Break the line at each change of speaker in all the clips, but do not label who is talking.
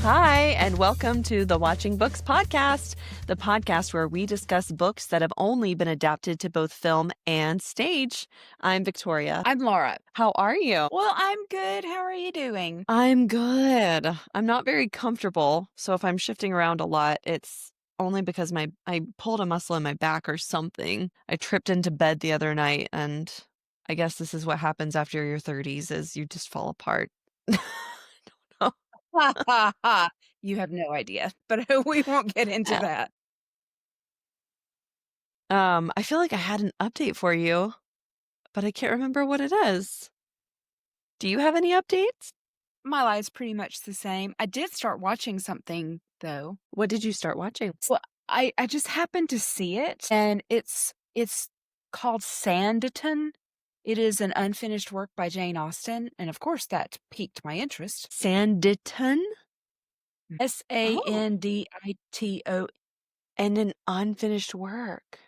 Hi, and welcome to the Watching Books podcast, the podcast where we discuss books that have only been adapted to both film and stage. I'm Victoria.
I'm Laura.
How are you?
Well, I'm good. How are you doing?
I'm good. I'm not very comfortable, so if I'm shifting around a lot, it's only because I pulled a muscle in my back or something. I tripped into bed the other night, and I guess this is what happens after your 30s is you just fall apart. Oh,
Ha ha ha. You have no idea, but we won't get into
yeah.
that.
I feel like I had an update for you, but I can't remember what it is. Do you have any updates?
My life's pretty much the same. I did start watching something though.
What did you start watching?
Well, I just happened to see it, and it's called Sanditon. It is an unfinished work by Jane Austen, and of course that piqued my interest.
Sanditon? Oh,
Sandito.
and an unfinished work.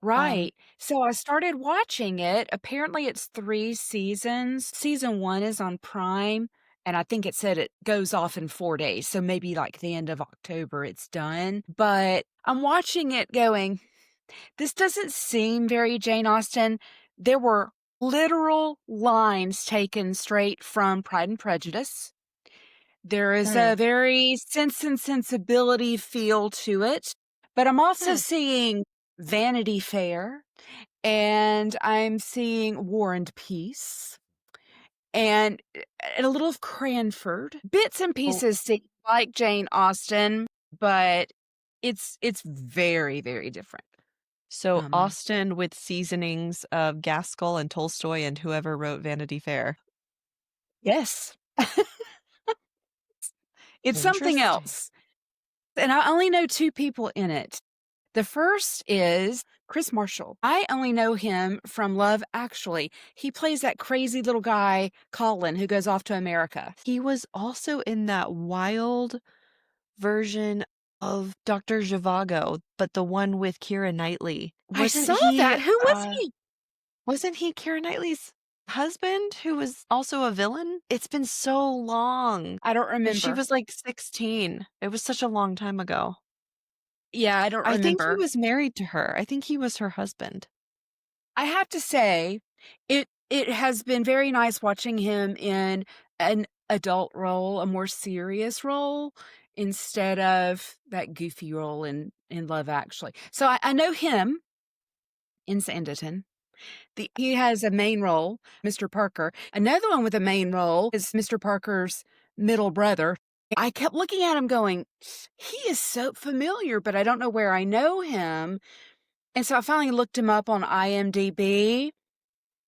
Right. So I started watching it. Apparently, it's 3 seasons. Season 1 is on Prime, and I think it said it goes off in 4 days, so maybe, like, the end of October, it's done. But I'm watching it going, "This doesn't seem very Jane Austen." There were literal lines taken straight from Pride and Prejudice. There is
Hmm.
a very Sense and Sensibility feel to it, but I'm also
Hmm.
seeing Vanity Fair, and I'm seeing War and Peace, and a little of Cranford. Bits and
Oh,
pieces seem like Jane Austen, but it's very, very different.
so
Um,
Austen with seasonings of Gaskell and Tolstoy and whoever wrote Vanity Fair.
yes. It's something
Interesting.
else, and I only know 2 people in it. The first is Chris Marshall. I only know him from Love Actually. He plays that crazy little guy, Colin, who goes off to America.
He was also in that wild version of Dr. Zhivago, but the one with Keira Knightley.
I saw that. Who was he?
Wasn't he Keira Knightley's husband who was also a villain? It's been so long.
I don't
And she
remember.
was like 16. It was such a long time ago.
Yeah, I don't
I think he
remember.
was married to her. I think he was her husband.
I have to say, it has been very nice watching him in an adult role, a more serious role, instead of that goofy role in Love Actually. So I know him in Sanditon. He has a main role, Mr. Parker. Another one with a main role is Mr. Parker's middle brother. I kept looking at him going, he is so familiar, but I don't know where I know him. And so I finally looked him up on IMDb.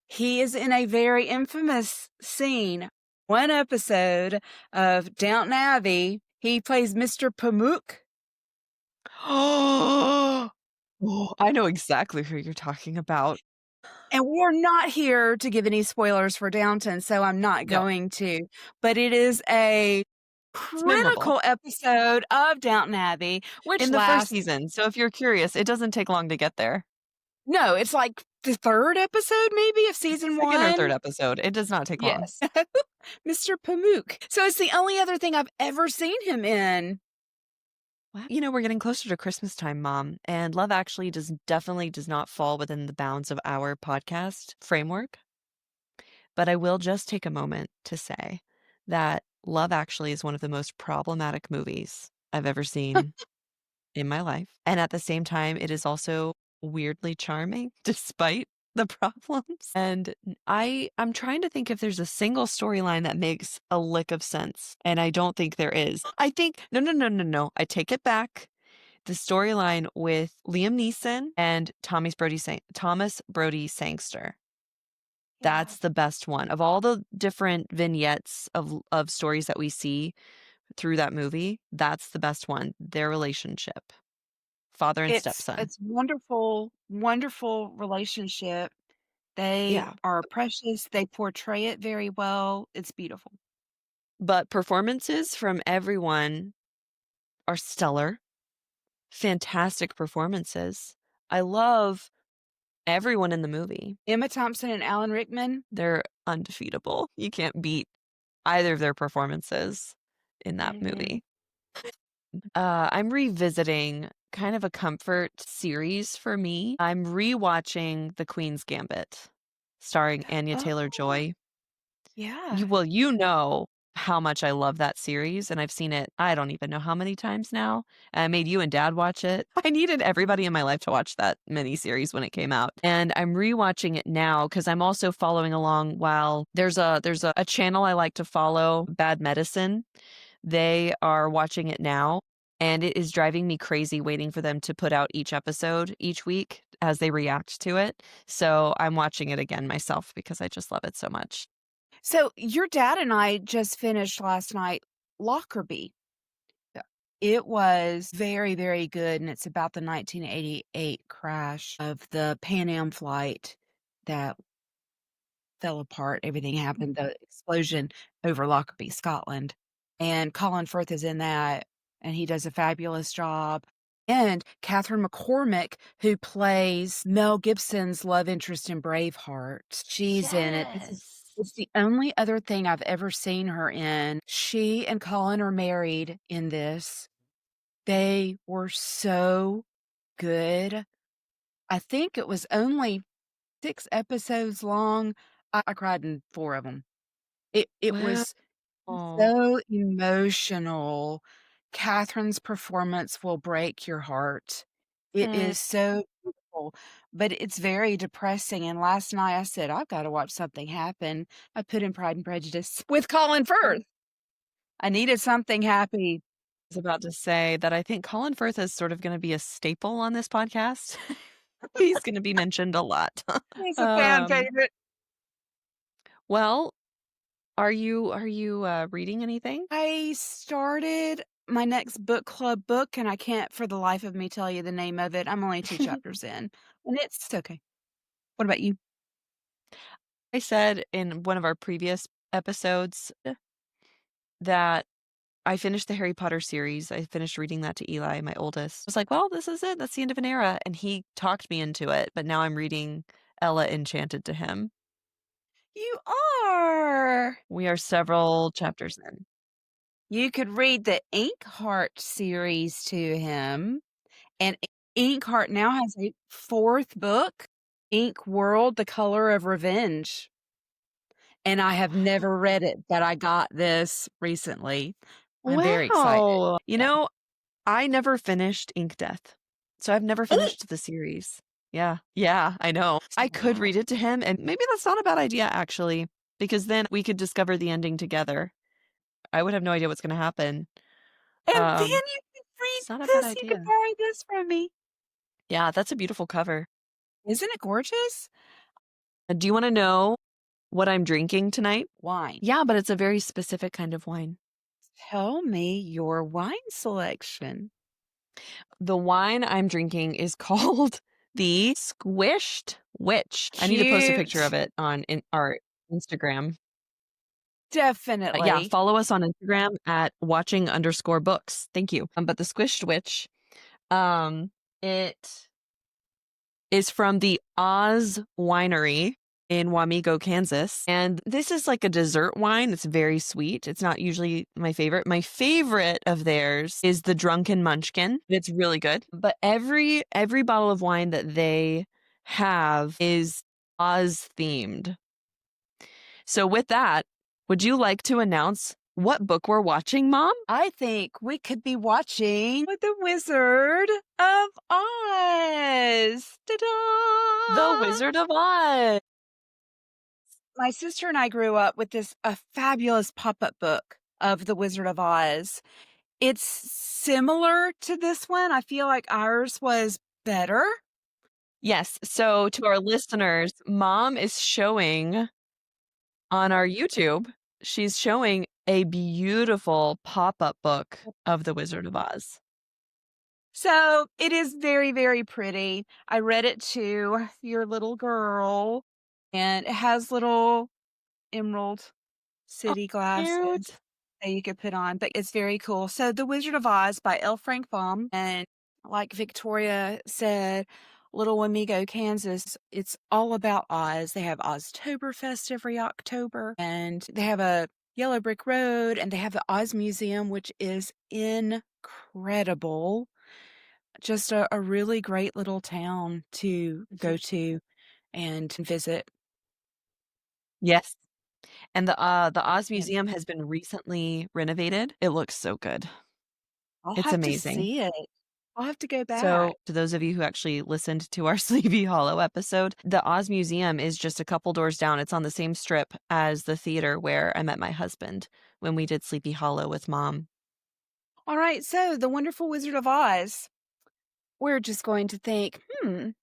He is in a very infamous scene, one episode of Downton Abbey. He plays Mr. Pamuk.
Oh, I know exactly who you're talking about.
And we're not here to give any spoilers for Downton, so I'm not
No,
going to. But it is a
it's memorable.
critical episode of Downton Abbey, which
In the first
lasts
season. So if you're curious, it doesn't take long to get there.
no, it's like the 3rd episode maybe of season
Second or third
1.
episode. It does not take long.
Yes. Mr. Pamuk. So it's the only other thing I've ever seen him in.
Wow. You know, we're getting closer to Christmas time, Mom, and Love Actually definitely does not fall within the bounds of our podcast framework. But I will just take a moment to say that Love Actually is one of the most problematic movies I've ever seen in my life. And at the same time, it is also weirdly charming despite the problems. And I'm trying to think if there's a single storyline that makes a lick of sense. And I don't think there is. I think no. I take it back. The storyline with Liam Neeson and Thomas Brody Sangster.
Yeah.
That's the best one. Of all the different vignettes of stories that we see through that movie, that's the best one. Their relationship. Father and stepson.
It's wonderful, wonderful relationship. They
Yeah.
are precious. They portray it very well. It's beautiful.
But performances from everyone are stellar. Fantastic performances. I love everyone in the movie.
Emma Thompson and Alan Rickman.
They're undefeatable. You can't beat either of their performances. in that
Mhm.
movie. I'm revisiting kind of a comfort series for me. I'm rewatching The Queen's Gambit, starring Anya
Oh,
Taylor-Joy.
yeah.
You know how much I love that series, and I've seen it, I don't even know how many times now. I made you and dad watch it. I needed everybody in my life to watch that miniseries when it came out, and I'm rewatching it now because 'cause I'm also following along while there's a channel I like to follow, Bad Medicine. They are watching it now, and it is driving me crazy waiting for them to put out each episode each week as they react to it. So I'm watching it again myself because I just love it so much.
So, your dad and I just finished last night Lockerbie. Yeah. It was very, very good, and it's about the 1988 crash of the Pan Am flight that fell apart, everything happened, the explosion over Lockerbie, Scotland, and Colin Firth is in that, and he does a fabulous job, and Catherine McCormick, who plays Mel Gibson's love interest in Braveheart, she's in it.
Yes.
It's the only other thing I've ever seen her in. She and Colin are married in this. They were so good. I think it was only 6 episodes long. I cried in 4 of them. It
Wow.
was so emotional. Catherine's performance will break your heart. It
Mm.
is so beautiful, but it's very depressing, and last night I said, "I've gotta watch something happen." I put in Pride and Prejudice with Colin
I
Firth. I needed something happy.
was about to say that I think Colin Firth is sort of gonna be a staple on this podcast. He's gonna be mentioned a lot.
He's a fan
Um,
favorite.
well, are you reading anything?
I started my next book club book, and I can't for the life of me tell you the name of it. I'm only 2 chapters in, and it's okay. What about you?
I said in one of our previous episodes that I finished the Harry Potter series. I finished reading that to Eli, my oldest. I was like, "Well, this is it. That's the end of an era." And he talked me into it, but now I'm reading Ella Enchanted to him.
You are!
We are several chapters in.
You could read the Inkheart series to him, and Inkheart now has a 4th book, Ink World: The Color of Revenge, and I have never read it, but I got this recently. I'm very excited.
Wow.
Yeah.
I never finished Ink Death, so I've never
Oh,
finished the series. Yeah. Yeah, I know.
it's a
I could
lot.
read it to him, and maybe that's not a bad idea, actually, because then we could discover the ending together. I would have no idea what's gonna happen.
And then
Um,
you could read
it's not a bad
this, you could
idea.
borrow this from me.
Yeah, that's a beautiful cover.
Isn't it gorgeous?
Do you wanna know what I'm drinking tonight?
Wine.
Yeah, but it's a very specific kind of wine.
Tell me your wine selection.
The wine I'm drinking is called the Squished Witch. I need to post a picture of
Cute.
it on our Instagram. Yeah,
Definitely.
follow us on Instagram at watching_books. Thank you. But the Squished Witch, um, it is from the Oz Winery in Wamego, Kansas. And this is like a dessert wine. It's very sweet. It's not usually my favorite. My favorite of theirs is the Drunken Munchkin. It's really good. But every bottle of wine that they have is Oz themed. So with that, would you like to announce what book we're watching, Mom?
I think we could be watching The Wizard of Oz.
The
Ta-da!
Wizard of Oz.
My sister and I grew up with this a fabulous pop-up book of The Wizard of Oz. It's similar to this one. I feel like ours was better.
Yes. So to our listeners, Mom is showing on our YouTube, she's showing a beautiful pop-up book of The Wizard of Oz.
So, it is very, very pretty. I read it to your little girl, and it has little emerald
Oh,
city glasses
cute.
that you could put on, but it's very cool. So, The Wizard of Oz by L. Frank Baum, and like Victoria said, Little Wamego, Kansas, it's all about Oz. They have Oztoberfest every October, and they have a Yellow Brick Road, and they have the Oz Museum, which is incredible. Just a really great little town to
Mhm.
go to and visit.
Yes, and the Oz
Yeah.
Museum has been recently renovated. It looks so good.
I'll
It's
have to
amazing.
see it. I'll have to go
So,
back.
to those of you who actually listened to our Sleepy Hollow episode, the Oz Museum is just a couple doors down. It's on the same strip as the theater where I met my husband when we did Sleepy Hollow with mom.
All right, so The Wonderful Wizard of Oz. We're just going to think,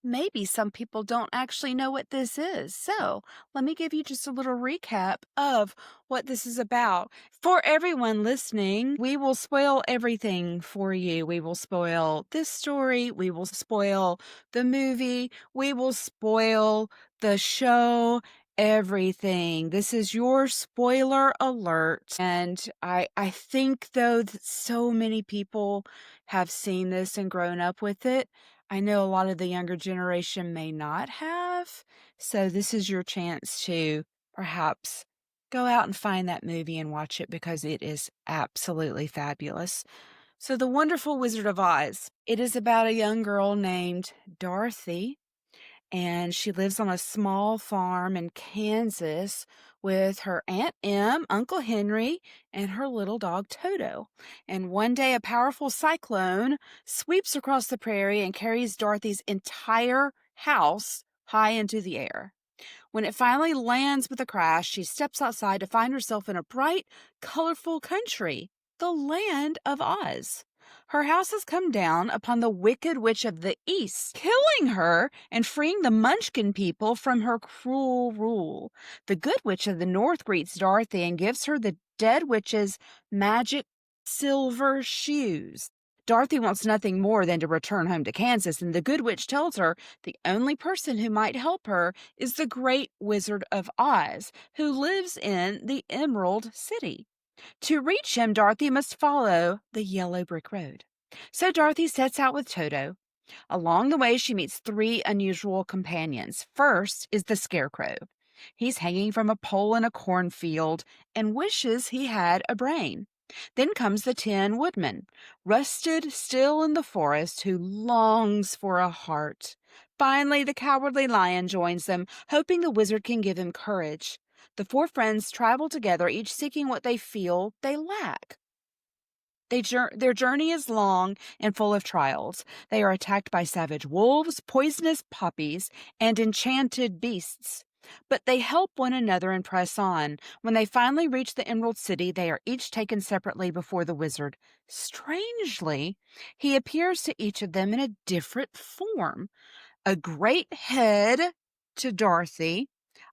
maybe some people don't actually know what this is. So let me give you just a little recap of what this is about. For everyone listening, we will spoil everything for you. We will spoil this story. We will spoil the movie. We will spoil the show. Everything. This is your spoiler alert. And I think though that so many people have seen this and grown up with it. I know a lot of the younger generation may not have. So this is your chance to perhaps go out and find that movie and watch it because it is absolutely fabulous. So, The Wonderful Wizard of Oz. It is about a young girl named Dorothy, and she lives on a small farm in Kansas with her Aunt Em, Uncle Henry, and her little dog Toto. And one day, a powerful cyclone sweeps across the prairie and carries Dorothy's entire house high into the air. When it finally lands with a crash, she steps outside to find herself in a bright, colorful country, the land of Oz. Her house has come down upon the Wicked Witch of the East, killing her and freeing the Munchkin people from her cruel rule. The Good Witch of the North greets Dorothy and gives her the Dead Witch's magic silver shoes. Dorothy wants nothing more than to return home to Kansas, and the Good Witch tells her the only person who might help her is the Great Wizard of Oz, who lives in the Emerald City. To reach him, Dorothy must follow the yellow brick road. So Dorothy sets out with Toto. Along the way, she meets three unusual companions. First is the Scarecrow. He's hanging from a pole in a cornfield and wishes he had a brain. Then comes the Tin Woodman, rusted still in the forest, who longs for a heart. Finally, the Cowardly Lion joins them, hoping the wizard can give him courage. The four friends travel together, each seeking what they feel they lack. Their journey is long and full of trials. They are attacked by savage wolves, poisonous poppies, and enchanted beasts. But they help one another and press on. When they finally reach the Emerald City, they are each taken separately before the wizard. Strangely, he appears to each of them in a different form. A great head to Dorothy,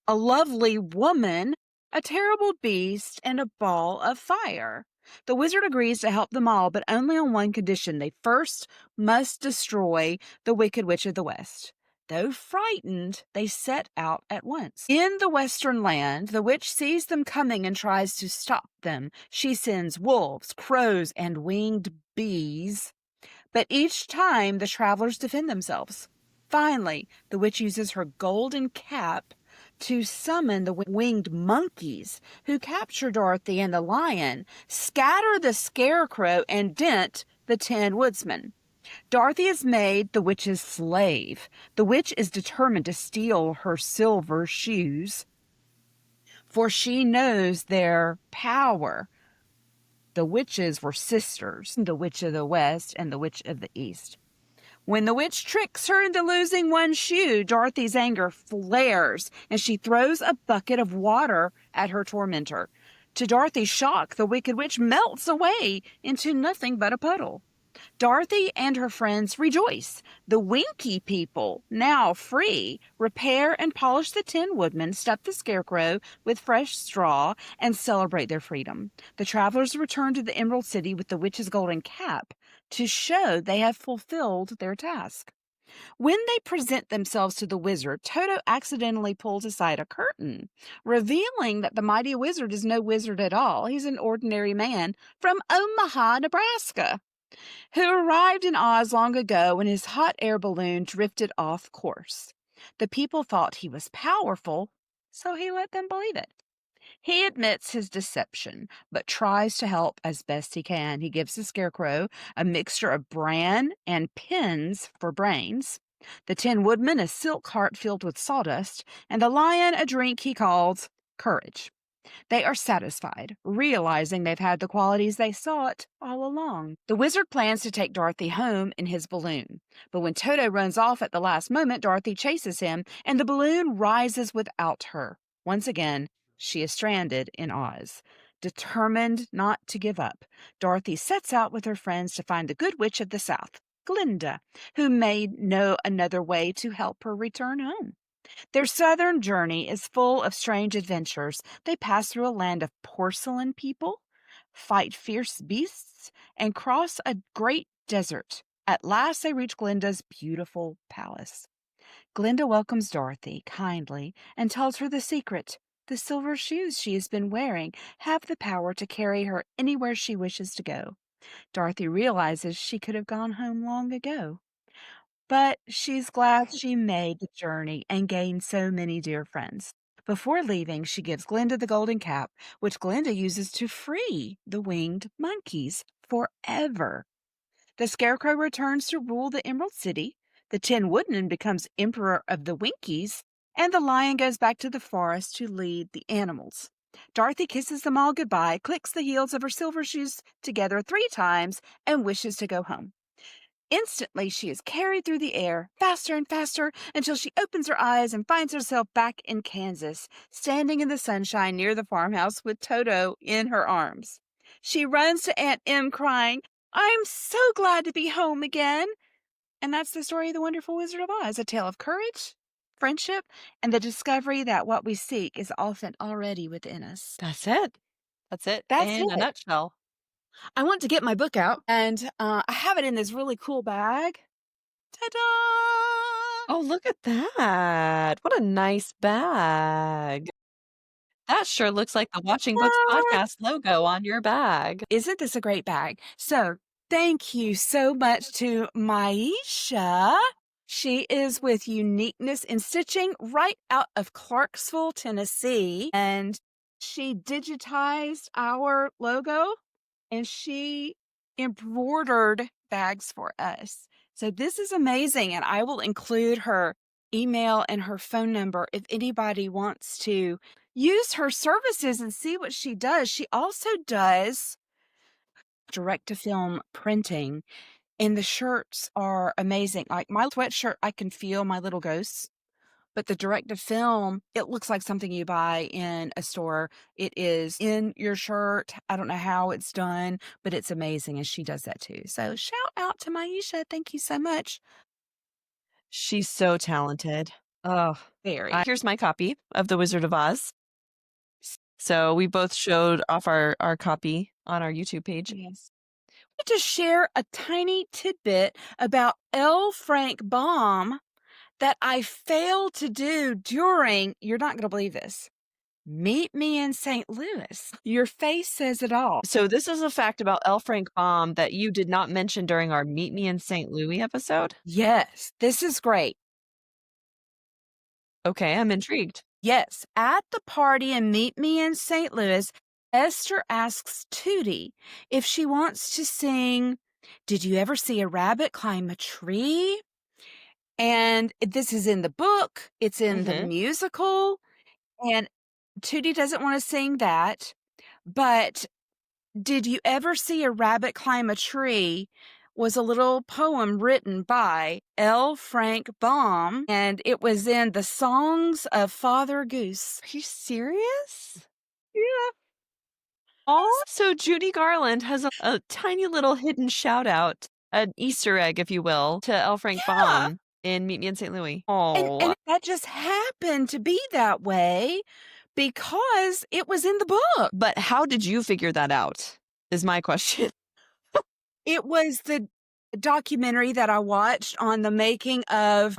a lovely woman, a terrible beast, and a ball of fire. The wizard agrees to help them all, but only on one condition. They first must destroy the Wicked Witch of the West. Though frightened, they set out at once. In the western land, the witch sees them coming and tries to stop them. She sends wolves, crows, and winged bees, but each time the travelers defend themselves. Finally, the witch uses her golden cap to summon the winged monkeys, who capture Dorothy and the lion, scatter the scarecrow, and dent the Tin Woodsman. Dorothy is made the witch's slave. The witch is determined to steal her silver shoes, for she knows their power. The witches were sisters, the witch of the west and the witch of the east. When the witch tricks her into losing one shoe, Dorothy's anger flares and she throws a bucket of water at her tormentor. To Dorothy's shock, the wicked witch melts away into nothing but a puddle. Dorothy and her friends rejoice. The Winky people, now free, repair and polish the Tin Woodman, stuff the Scarecrow with fresh straw, and celebrate their freedom. The travelers return to the Emerald City with the witch's golden cap to show they have fulfilled their task. When they present themselves to the wizard, Toto accidentally pulls aside a curtain, revealing that the mighty wizard is no wizard at all. He's an ordinary man from Omaha, Nebraska, who arrived in Oz long ago when his hot air balloon drifted off course. The people thought he was powerful, so he let them believe it. He admits his deception, but tries to help as best he can. He gives the Scarecrow a mixture of bran and pins for brains, the Tin Woodman a silk heart filled with sawdust, and the Lion a drink he calls courage. They are satisfied, realizing they've had the qualities they sought all along. The wizard plans to take Dorothy home in his balloon, but when Toto runs off at the last moment, Dorothy chases him, and the balloon rises without her. Once again, she is stranded in Oz. Determined not to give up, Dorothy sets out with her friends to find the Good Witch of the South, Glinda, who may know another way to help her return home. Their southern journey is full of strange adventures. They pass through a land of porcelain people, fight fierce beasts, and cross a great desert. At last, they reach Glinda's beautiful palace. Glinda welcomes Dorothy kindly and tells her the secret. The silver shoes she has been wearing have the power to carry her anywhere she wishes to go. Dorothy realizes she could have gone home long ago. But she's glad she made the journey and gained so many dear friends. Before leaving, she gives Glinda the golden cap, which Glinda uses to free the winged monkeys forever. The Scarecrow returns to rule the Emerald City, the Tin Woodman becomes Emperor of the Winkies, and the Lion goes back to the forest to lead the animals. Dorothy kisses them all goodbye, clicks the heels of her silver shoes together 3 times, and wishes to go home. Instantly, she is carried through the air, faster and faster, until she opens her eyes and finds herself back in Kansas, standing in the sunshine near the farmhouse with Toto in her arms. She runs to Aunt Em, crying, "I'm so glad to be home again." And that's the story of The Wonderful Wizard of Oz, a tale of courage, friendship, and the discovery that what we seek is often already within us.
That's it. That's it
That's
in a
it.
nutshell.
I want to get my book out, and I have it in this really cool bag. Ta-da!
Oh, look at that. What a nice bag. That sure looks like the Watching Books
What?
podcast logo on your bag.
Isn't this a great bag? So, thank you so much to Maisha. She is with Uniqueness in Stitching right out of Clarksville, Tennessee. And she digitized our logo and she embroidered bags for us. So, this is amazing. And I will include her email and her phone number if anybody wants to use her services and see what she does. She also does direct to film printing, and the shirts are amazing. Like my sweatshirt, I can feel my little ghosts, but the direct to film, it looks like something you buy in a store. It is in your shirt. I don't know how it's done, but it's amazing, and she does that too. So shout out to Maisha. Thank you so much.
She's so talented. Oh,
Very.
here's my copy of The Wizard of Oz. So we both showed off our copy on our YouTube page.
Yes. To share a tiny tidbit about L. Frank Baum that I failed to do during, you're not going to believe this, Meet Me in St. Louis. Your face says it all.
So this is a fact about L. Frank Baum that you did not mention during our Meet Me in St. Louis episode?
Yes, this is great.
Okay, I'm intrigued.
Yes, at the party in Meet Me in St. Louis, Esther asks Tootie if she wants to sing Did You Ever See a Rabbit Climb a Tree? And this is in the book, it's in the musical, and Tootie doesn't want to sing that, but Did You Ever See a Rabbit Climb a Tree was a little poem written by L. Frank Baum, and it was in the Songs of Father Goose.
Are you serious?
Yeah.
So Judy Garland has a tiny little hidden shout out, an Easter egg, if you will, to L. Frank Baum in Meet Me in St. Louis.
And that just happened to be that way because it was in the book.
But how did you figure that out, is my question.
It was the documentary that I watched on the making of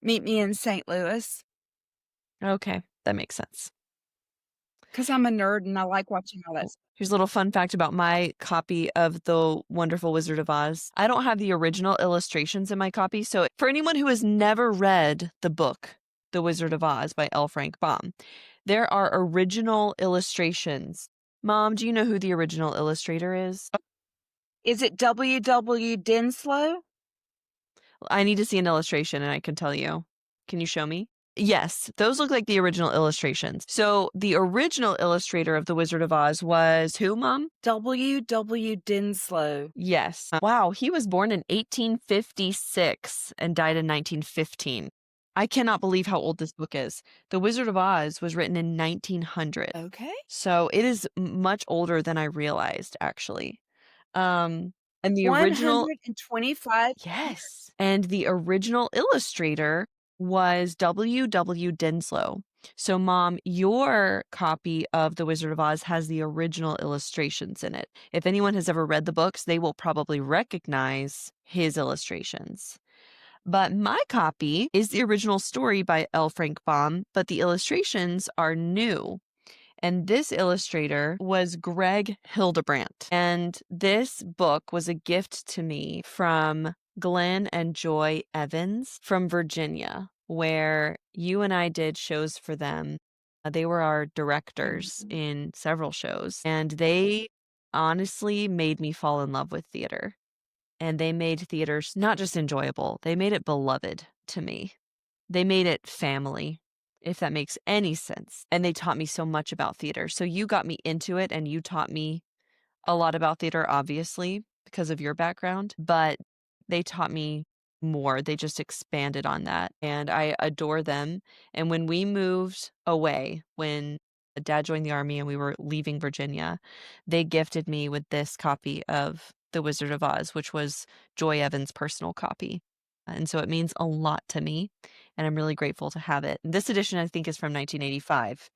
Meet Me in St. Louis.
Okay, that makes sense.
Because I'm a nerd and I like watching all that.
Here's a little fun fact about my copy of The Wonderful Wizard of Oz. I don't have the original illustrations in my copy, so for anyone who has never read the book, The Wizard of Oz by L. Frank Baum, There are original illustrations. Mom, do you know who the original illustrator is?
Is it W. Denslow?
I need to see an illustration and I can tell you. Can you show me? Yes, those look like the original illustrations. So the original illustrator of The Wizard of Oz was who, Mom?
W. Denslow.
Yes. Wow, he was born in 1856 and died in 1915. I cannot believe how old this book is. The Wizard of Oz was written in 1900.
Okay.
So it is much older than I realized, actually. Um, and the original
125 years.
Yes. And the original illustrator was W. Denslow. So, Mom, your copy of The Wizard of Oz has the original illustrations in it. If anyone has ever read the books, they will probably recognize his illustrations. But my copy is the original story by L. Frank Baum, but the illustrations are new. And this illustrator was Greg Hildebrandt. And this book was a gift to me from Glenn and Joy Evans from Virginia, where you and I did shows for them. They were our directors
Mhm.
in several shows, and they honestly made me fall in love with theater. And they made theaters not just enjoyable, they made it beloved to me. They made it family, if that makes any sense, and they taught me so much about theater. So you got me into it, and you taught me a lot about theater, obviously, because of your background, but they taught me more. They just expanded on that, and I adore them. And when we moved away, when Dad joined the Army and we were leaving Virginia, they gifted me with this copy of The Wizard of Oz, which was Joy Evans' personal copy. And so it means a lot to me, and I'm really grateful to have it. This edition, I think, is from 1985.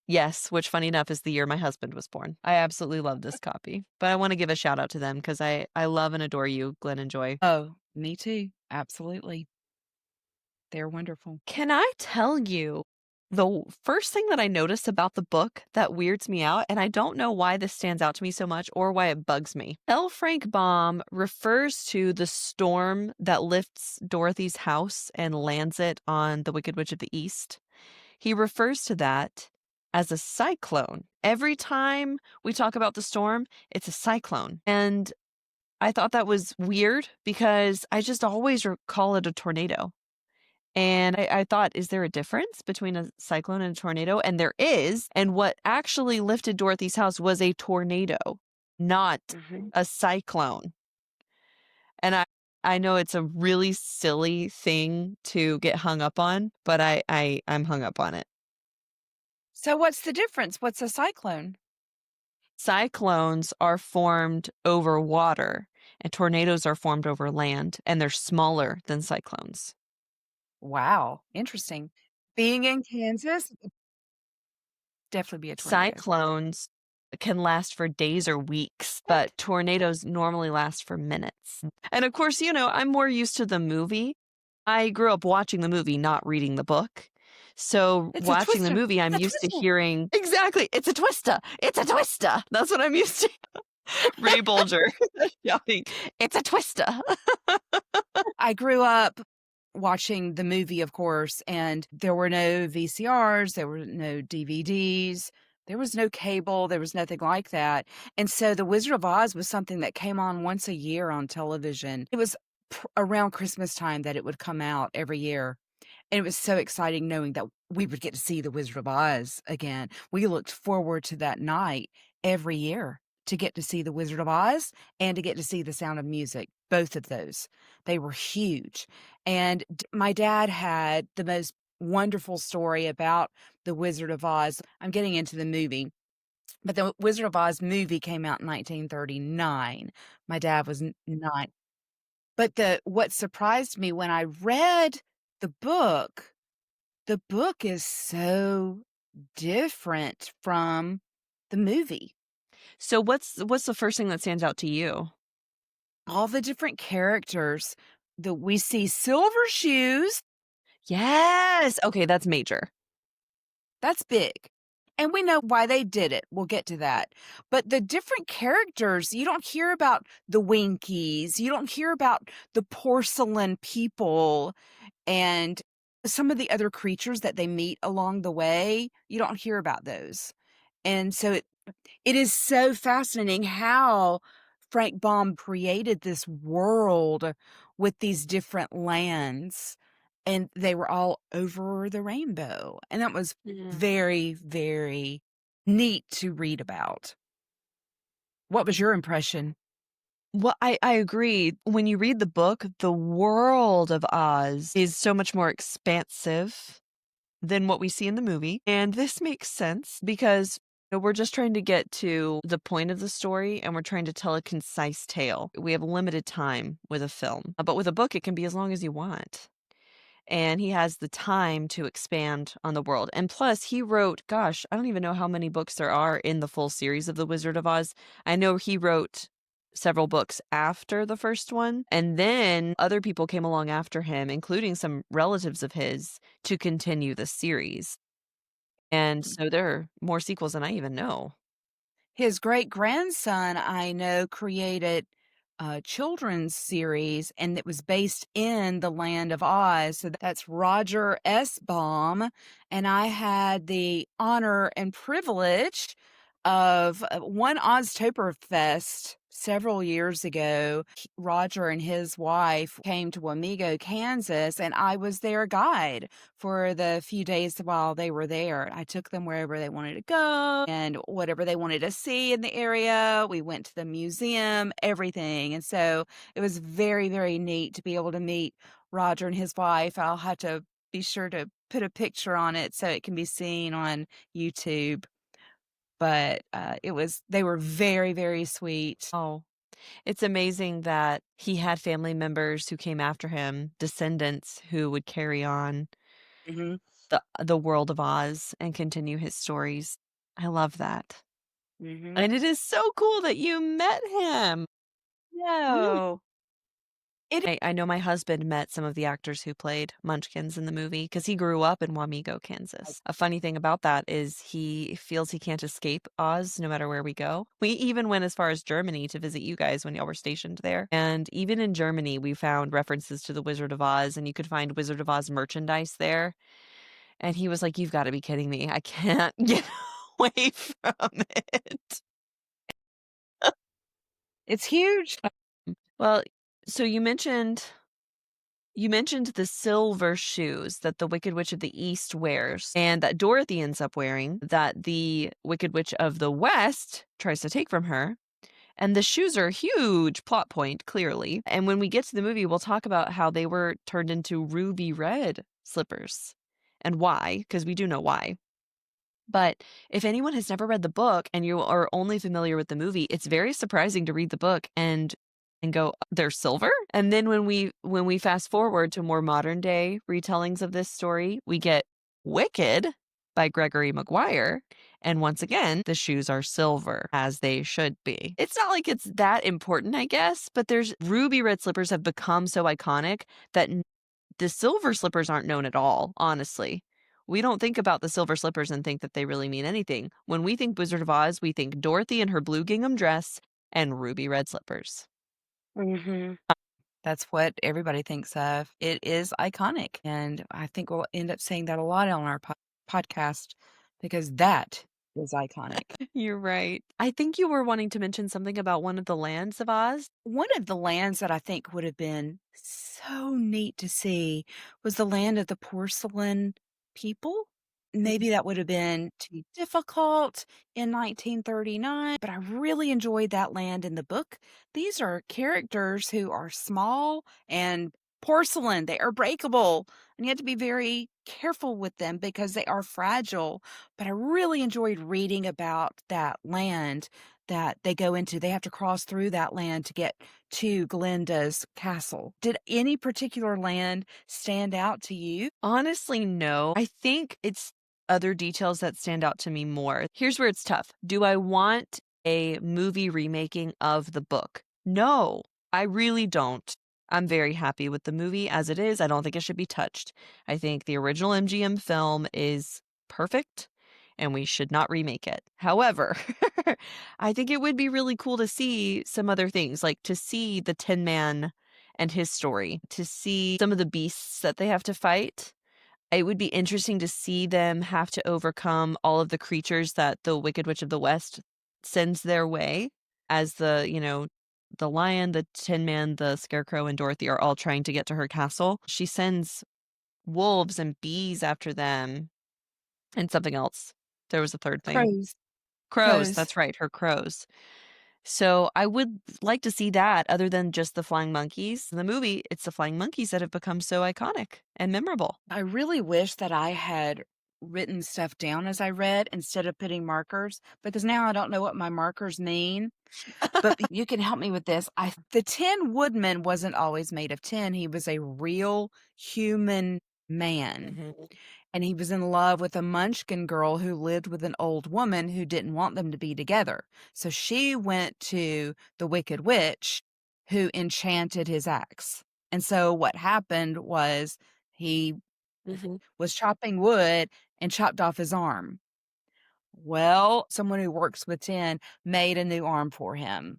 Yes, which funny enough is the year my husband was born. I absolutely love this copy, but I want to give a shout out to them because I love and adore you, Glenn and Joy.
Oh, me too. Absolutely. They're wonderful.
Can I tell you the first thing that I noticed about the book that weirds me out, and I don't know why this stands out to me so much or why it bugs me. L. Frank Baum refers to the storm that lifts Dorothy's house and lands it on the Wicked Witch of the East. He refers to that as a cyclone. Every time we talk about the storm, it's a cyclone. And I thought that was weird because I just always call it a tornado. And I thought, is there a difference between a cyclone and a tornado? And there is. And what actually lifted Dorothy's house was a tornado, not
Mhm.
a cyclone. And I know it's a really silly thing to get hung up on, but I'm hung up on it.
So what's the difference? What's a cyclone?
Cyclones are formed over water, and tornadoes are formed over land, and they're smaller than cyclones.
Wow, interesting. Being in Kansas, it would definitely be a tornado.
Cyclones can last for days or weeks,
What?
but tornadoes normally last for minutes. And of course, I'm more used to the movie. I grew up watching the movie, not reading the book. So
It's a
watching the
twister.
movie, I'm
It's a
used to
twister.
hearing exactly, it's a twister. It's a twister. That's what I'm used to. Ray Bolger shouting, it's a twister.
I grew up watching the movie, of course, and there were no VCRs, there were no DVDs, there was no cable, there was nothing like that. And so The Wizard of Oz was something that came on once a year on television. It was around Christmas time that it would come out every year. And it was so exciting knowing that we would get to see The Wizard of Oz again. We looked forward to that night every year to get to see The Wizard of Oz and to get to see The Sound of Music, both of those. They were huge. And my dad had the most wonderful story about The Wizard of Oz. I'm getting into the movie, but The Wizard of Oz movie came out in 1939. My dad was 9. But what surprised me when I read the the book is so different from the movie.
So what's the first thing that stands out to you?
All the different characters that we see Silver Shoes,
Yes. Okay, that's major.
that's big. And we know why they did it. We'll get to that. But the different characters, you don't hear about the Winkies, you don't hear about the porcelain people and some of the other creatures that they meet along the way, you don't hear about those. And so it is so fascinating how Frank Baum created this world with these different lands, and they were all over the rainbow, and that was
Yeah.
very, very neat to read about. What was your impression?
Well, I agree. When you read the book, the world of Oz is so much more expansive than what we see in the movie. And this makes sense because we're just trying to get to the point of the story and we're trying to tell a concise tale. We have limited time with a film, but with a book, it can be as long as you want. And he has the time to expand on the world. And plus, he wrote, gosh, I don't even know how many books there are in the full series of The Wizard of Oz. I know he wrote several books after the first one, and then other people came along after him, including some relatives of his, to continue the series. And so there are more sequels than I even know.
His great-grandson, I know, created a children's series, and it was based in the Land of Oz, so that's Roger S. Baum, and I had the honor and privilege of, one Oztoberfest several years ago. Roger and his wife came to Wamego, Kansas, and I was their guide for the few days while they were there. I took them wherever they wanted to go and whatever they wanted to see in the area. We went to the museum, everything. And so it was very, very neat to be able to meet Roger and his wife. I'll have to be sure to put a picture on it so it can be seen on YouTube. But they were very, very sweet.
Oh, it's amazing that he had family members who came after him, descendants who would carry on
Hmm.
the world of Oz and continue his stories. I love that.
Hmm.
And it is so cool that you met him. Really?
No, it
I know my husband met some of the actors who played Munchkins in the movie because he grew up in Wamego, Kansas. A funny thing about that is he feels he can't escape Oz no matter where we go. We even went as far as Germany to visit you guys when y'all were stationed there. And even in Germany, we found references to the Wizard of Oz, and you could find Wizard of Oz merchandise there. And he was like, "You've got to be kidding me. I can't get away from it."
it's huge.
Well, so you mentioned the silver shoes that the Wicked Witch of the East wears and that Dorothy ends up wearing that the Wicked Witch of the West tries to take from her. And the shoes are a huge plot point, clearly. And when we get to the movie, we'll talk about how they were turned into ruby red slippers and why, because we do know why. But if anyone has never read the book and you are only familiar with the movie, it's very surprising to read the book and go, "They're silver?" And then when we fast forward to more modern day retellings of this story, we get Wicked by Gregory Maguire, and once again, the shoes are silver, as they should be. It's not like it's that important, I guess, but there's ruby red slippers have become so iconic that the silver slippers aren't known at all, honestly. We don't think about the silver slippers and think that they really mean anything. When we think Wizard of Oz, we think Dorothy in her blue gingham dress and ruby red slippers.
Mhm. That's what everybody thinks of. It is iconic, and I think we'll end up saying that a lot on our podcast because that is iconic.
You're right. I think you were wanting to mention something about one of the lands of Oz.
One of the lands that I think would have been so neat to see was the land of the porcelain people.
Mhm.
Maybe that would have been too difficult in 1939, but I really enjoyed that land in the book. These are characters who are small and porcelain. They are breakable, and you have to be very careful with them because they are fragile. But I really enjoyed reading about that land that they go into. They have to cross through that land to get to Glinda's castle. Did any particular land stand out to you?
Honestly, no. I think it's other details that stand out to me more. Here's where it's tough. Do I want a movie remaking of the book? No, I really don't. I'm very happy with the movie as it is. I don't think it should be touched. I think the original MGM film is perfect and we should not remake it. However, I think it would be really cool to see some other things, like to see the Tin Man and his story, to see some of the beasts that they have to fight. It would be interesting to see them have to overcome all of the creatures that the Wicked Witch of the West sends their way as the lion, the Tin Man, the Scarecrow, and Dorothy are all trying to get to her castle. She sends wolves and bees after them and something else. There was a third thing.
Crows.
Crows,
Crows.
that's right, her crows. So I would like to see that other than just the flying monkeys. In the movie, it's the flying monkeys that have become so iconic and memorable.
I really wish that I had written stuff down as I read instead of putting markers, because now I don't know what my markers mean. But you can help me with this. The Tin Woodman wasn't always made of tin. He was a real human man.
Mhm.
And he was in love with a Munchkin girl who lived with an old woman who didn't want them to be together. So she went to the Wicked Witch who enchanted his axe. And so what happened was he
Mhm.
was chopping wood and chopped off his arm. Well, someone who works with tin made a new arm for him.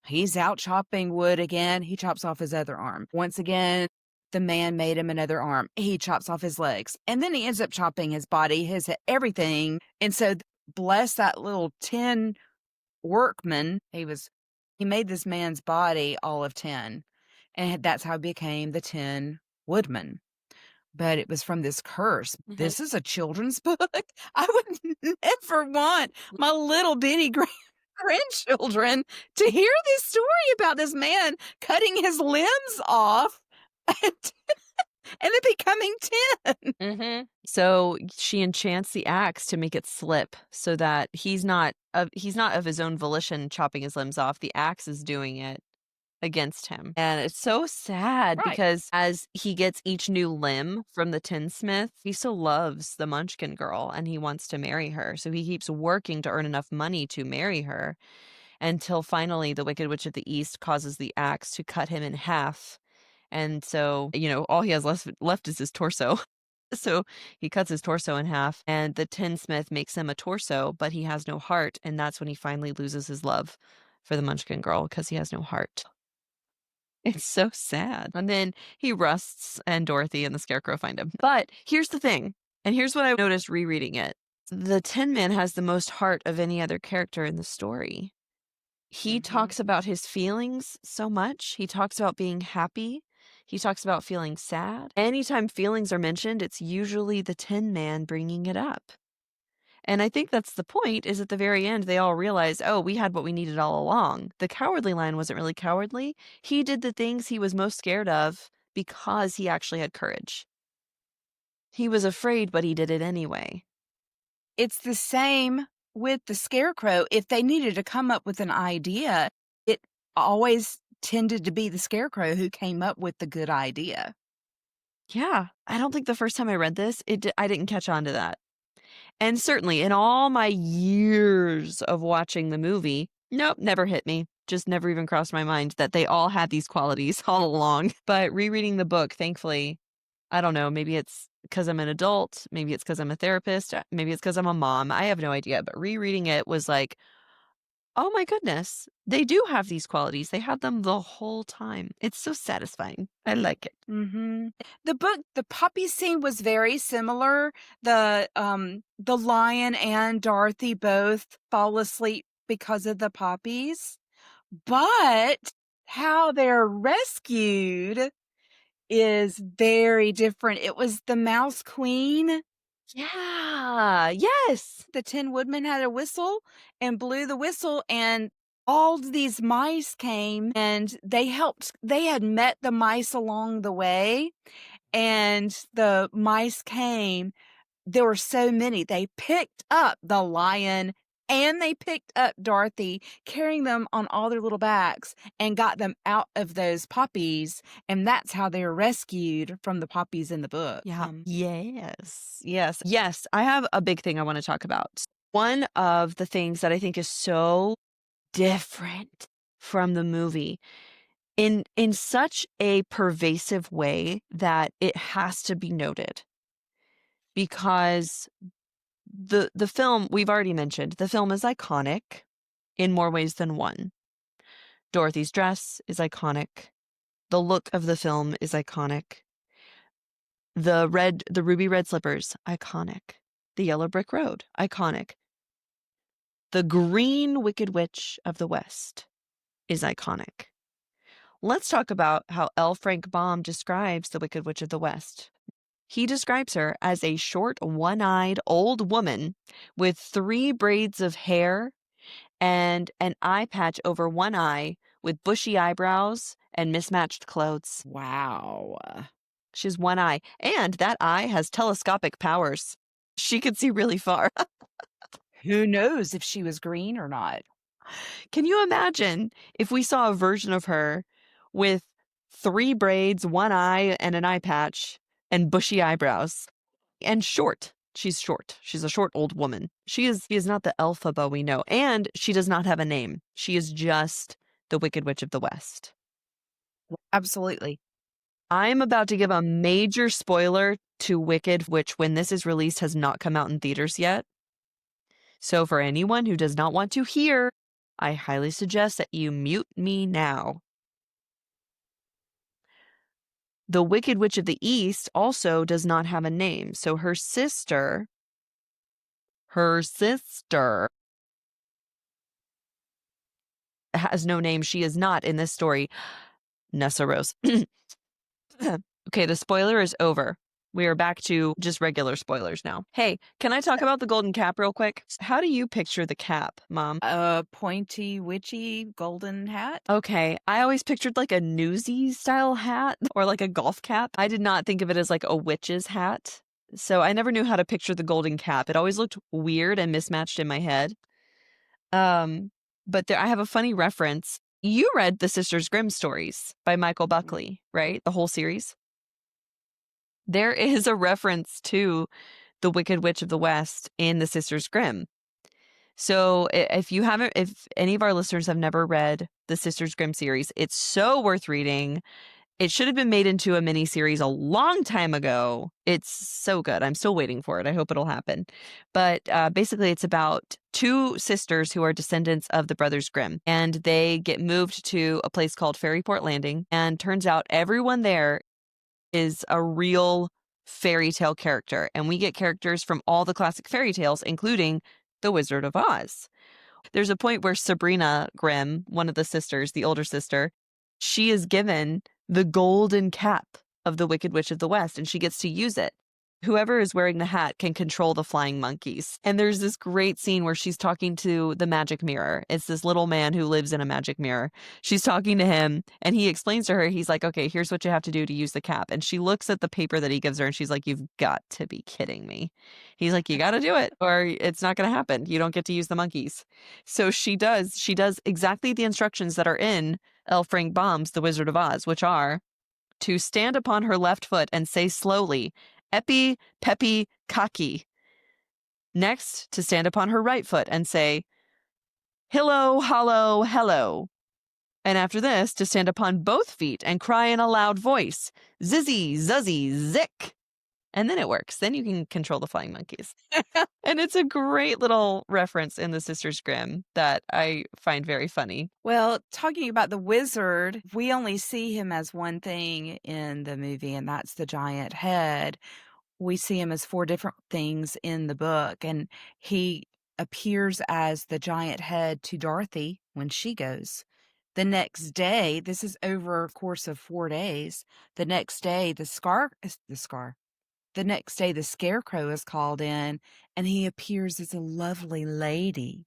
He's out chopping wood again. He chops off his other arm. Once again, the man made him another arm. He chops off his legs. And then he ends up chopping his body, his everything. And so bless that little tin workman. He made this man's body all of tin. And that's how he became the Tin Woodman. But it was from this curse.
Mhm.
This is a children's book. I would never want my little bitty grandchildren to hear this story about this man cutting his limbs off and, and then becoming tin.
Mhm. So she enchants the axe to make it slip so that he's not of his own volition chopping his limbs off. The axe is doing it against him. And it's so sad
Right.
because as he gets each new limb from the tinsmith, he still loves the Munchkin girl and he wants to marry her. So he keeps working to earn enough money to marry her until finally the Wicked Witch of the East causes the axe to cut him in half. And so, all he has left is his torso. So he cuts his torso in half, and the tinsmith makes him a torso, but he has no heart. And that's when he finally loses his love for the Munchkin girl because he has no heart. It's so sad. And then he rusts, and Dorothy and the Scarecrow find him. But here's the thing, and here's what I noticed rereading it. The Tin Man has the most heart of any other character in the story. He
Hmm.
talks about his feelings so much. He talks about being happy. He talks about feeling sad. Anytime feelings are mentioned, it's usually the Tin Man bringing it up. And I think that's the point is at the very end, they all realize, oh, we had what we needed all along. The cowardly lion wasn't really cowardly. He did the things he was most scared of because he actually had courage. He was afraid, but he did it anyway.
It's the same with the Scarecrow. If they needed to come up with an idea, it always tended to be the Scarecrow who came up with the good idea.
Yeah, I don't think the first time I read this, I didn't catch on to that. And certainly in all my years of watching the movie, nope, never hit me. Just never even crossed my mind that they all had these qualities all along. But rereading the book, thankfully, I don't know, maybe it's because I'm an adult, maybe it's because I'm a therapist, maybe it's because I'm a mom. I have no idea. But rereading it was like, oh my goodness, they do have these qualities. They had them the whole time. It's so satisfying. I like it.
Mhm. The puppy scene was very similar. The lion and Dorothy both fall asleep because of the puppies, but how they're rescued is very different. It was the Mouse Queen.
Yeah. Yes.
The Tin Woodman had a whistle and blew the whistle, and all these mice came and they had met the mice along the way, and the mice came. There were so many. They picked up the lion and they picked up Dorothy, carrying them on all their little backs and got them out of those poppies. And that's how they were rescued from the poppies in the book.
Yeah. Yes. Yes. Yes. I have a big thing I want to talk about. One of the things that I think is so different from the movie in such a pervasive way that it has to be noted because the film we've already mentioned, the film is iconic in more ways than one. Dorothy's dress is iconic. The look of the film is iconic. The ruby red slippers, iconic. The yellow brick road, iconic. The green Wicked Witch of the West is iconic. Let's talk about how L. Frank Baum describes the Wicked Witch of the West. He describes her as a short, one-eyed old woman with 3 braids of hair and an eye patch over one eye with bushy eyebrows and mismatched clothes.
Wow.
She has one eye, and that eye has telescopic powers. She could see really far.
Who knows if she was green or not?
Can you imagine if we saw a version of her with 3 braids, one eye, and an eye patch, and bushy eyebrows, and short? She's short. She's a short old woman. She is not the Elphaba we know, and she does not have a name. She is just the Wicked Witch of the West.
Absolutely.
I'm about to give a major spoiler to Wicked, which when this is released has not come out in theaters yet. So for anyone who does not want to hear, I highly suggest that you mute me now. The Wicked Witch of the East also does not have a name. So her sister has no name. She is not in this story Nessa Rose. Okay, the spoiler is over. We are back to just regular spoilers now. Hey, can I talk about the golden cap real quick? How do you picture the cap, Mom?
A pointy, witchy golden hat?
Okay, I always pictured like a newsy style hat or like a golf cap. I did not think of it as like a witch's hat. So I never knew how to picture the golden cap. It always looked weird and mismatched in my head. Um, but I have a funny reference. You read the Sisters Grimm stories by Michael Buckley, right? The whole series. There is a reference to the Wicked Witch of the West in the Sisters Grimm. So if any of our listeners have never read the Sisters Grimm series, it's so worth reading. It should have been made into a mini series a long time ago. It's so good. I'm still waiting for it. I hope it'll happen. But basically, it's about 2 sisters who are descendants of the Brothers Grimm, and they get moved to a place called Fairyport Landing. And turns out everyone there is a real fairy tale character, and we get characters from all the classic fairy tales, including The Wizard of Oz. There's a point where Sabrina Grimm, one of the sisters, the older sister, she is given the golden cap of the Wicked Witch of the West, and she gets to use it. Whoever is wearing the hat can control the flying monkeys. And there's this great scene where she's talking to the magic mirror. It's this little man who lives in a magic mirror. She's talking to him, and he explains to her, he's like, okay, here's what you have to do to use the cap. And she looks at the paper that he gives her, and she's like, you've got to be kidding me. He's like, you got to do it, or it's not going to happen. You don't get to use the monkeys. So she does exactly the instructions that are in L. Frank Baum's The Wizard of Oz, which are to stand upon her left foot and say slowly, Epi, Peppy, Kaki. Next, to stand upon her right foot and say, Hillo, hollow, hello. And after this, to stand upon both feet and cry in a loud voice, Zizzy, Zuzzy, Zick. And then it works. Then you can control the flying monkeys. And it's a great little reference in the Sisters Grimm that I find very funny.
Well, talking about the wizard, we only see him as one thing in the movie, and that's the giant head. We see him as 4 different things in the book, and he appears as the giant head to Dorothy when she goes. The next day, this is over a course of 4 days. The next day, the next day, the scarecrow is called in, and he appears as a lovely lady.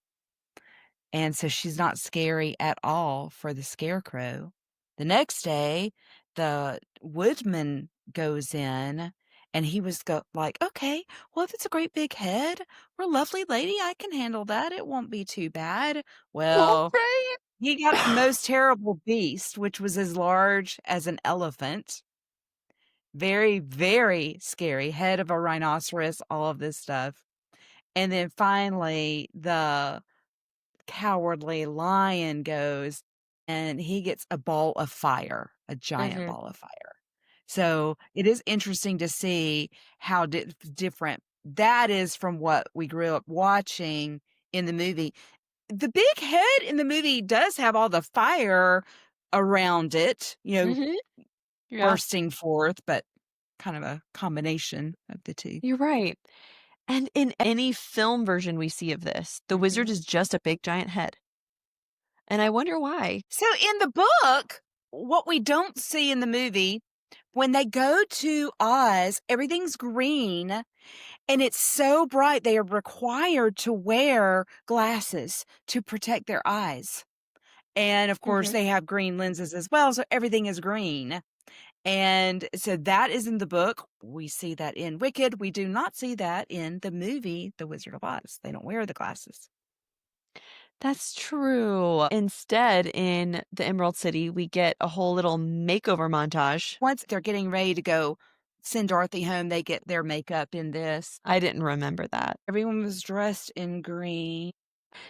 And so she's not scary at all for the scarecrow. The next day, the woodman goes in, and he was like, okay, well, if it's a great big head or a lovely lady, I can handle that. It won't be too bad.
Well,
Well,
right?
he got the most terrible beast, which was as large as an elephant. Very, very scary. Head of a rhinoceros, all of this stuff. And then finally, the cowardly lion goes, and he gets a ball of fire, a giant
Mhm.
ball of fire. So it is interesting to see how different that is from what we grew up watching in the movie. The big head in the movie does have all the fire around it,
Mhm. Yeah.
bursting forth, but kind of a combination of the 2.
You're right. And in any film version we see of this, the wizard
Mhm.
is just a big giant head. And I wonder why.
So in the book, what we don't see in the movie, when they go to Oz, everything's green and it's so bright they are required to wear glasses to protect their eyes. And of course,
Mhm.
they have green lenses as well, so everything is green. And so that is in the book. We see that in Wicked. We do not see that in the movie, The Wizard of Oz. They don't wear the glasses.
That's true. Instead, in the Emerald City, we get a whole little makeover montage.
Once they're getting ready to go send Dorothy home, they get their makeup in this.
I didn't remember that.
Everyone was dressed in green.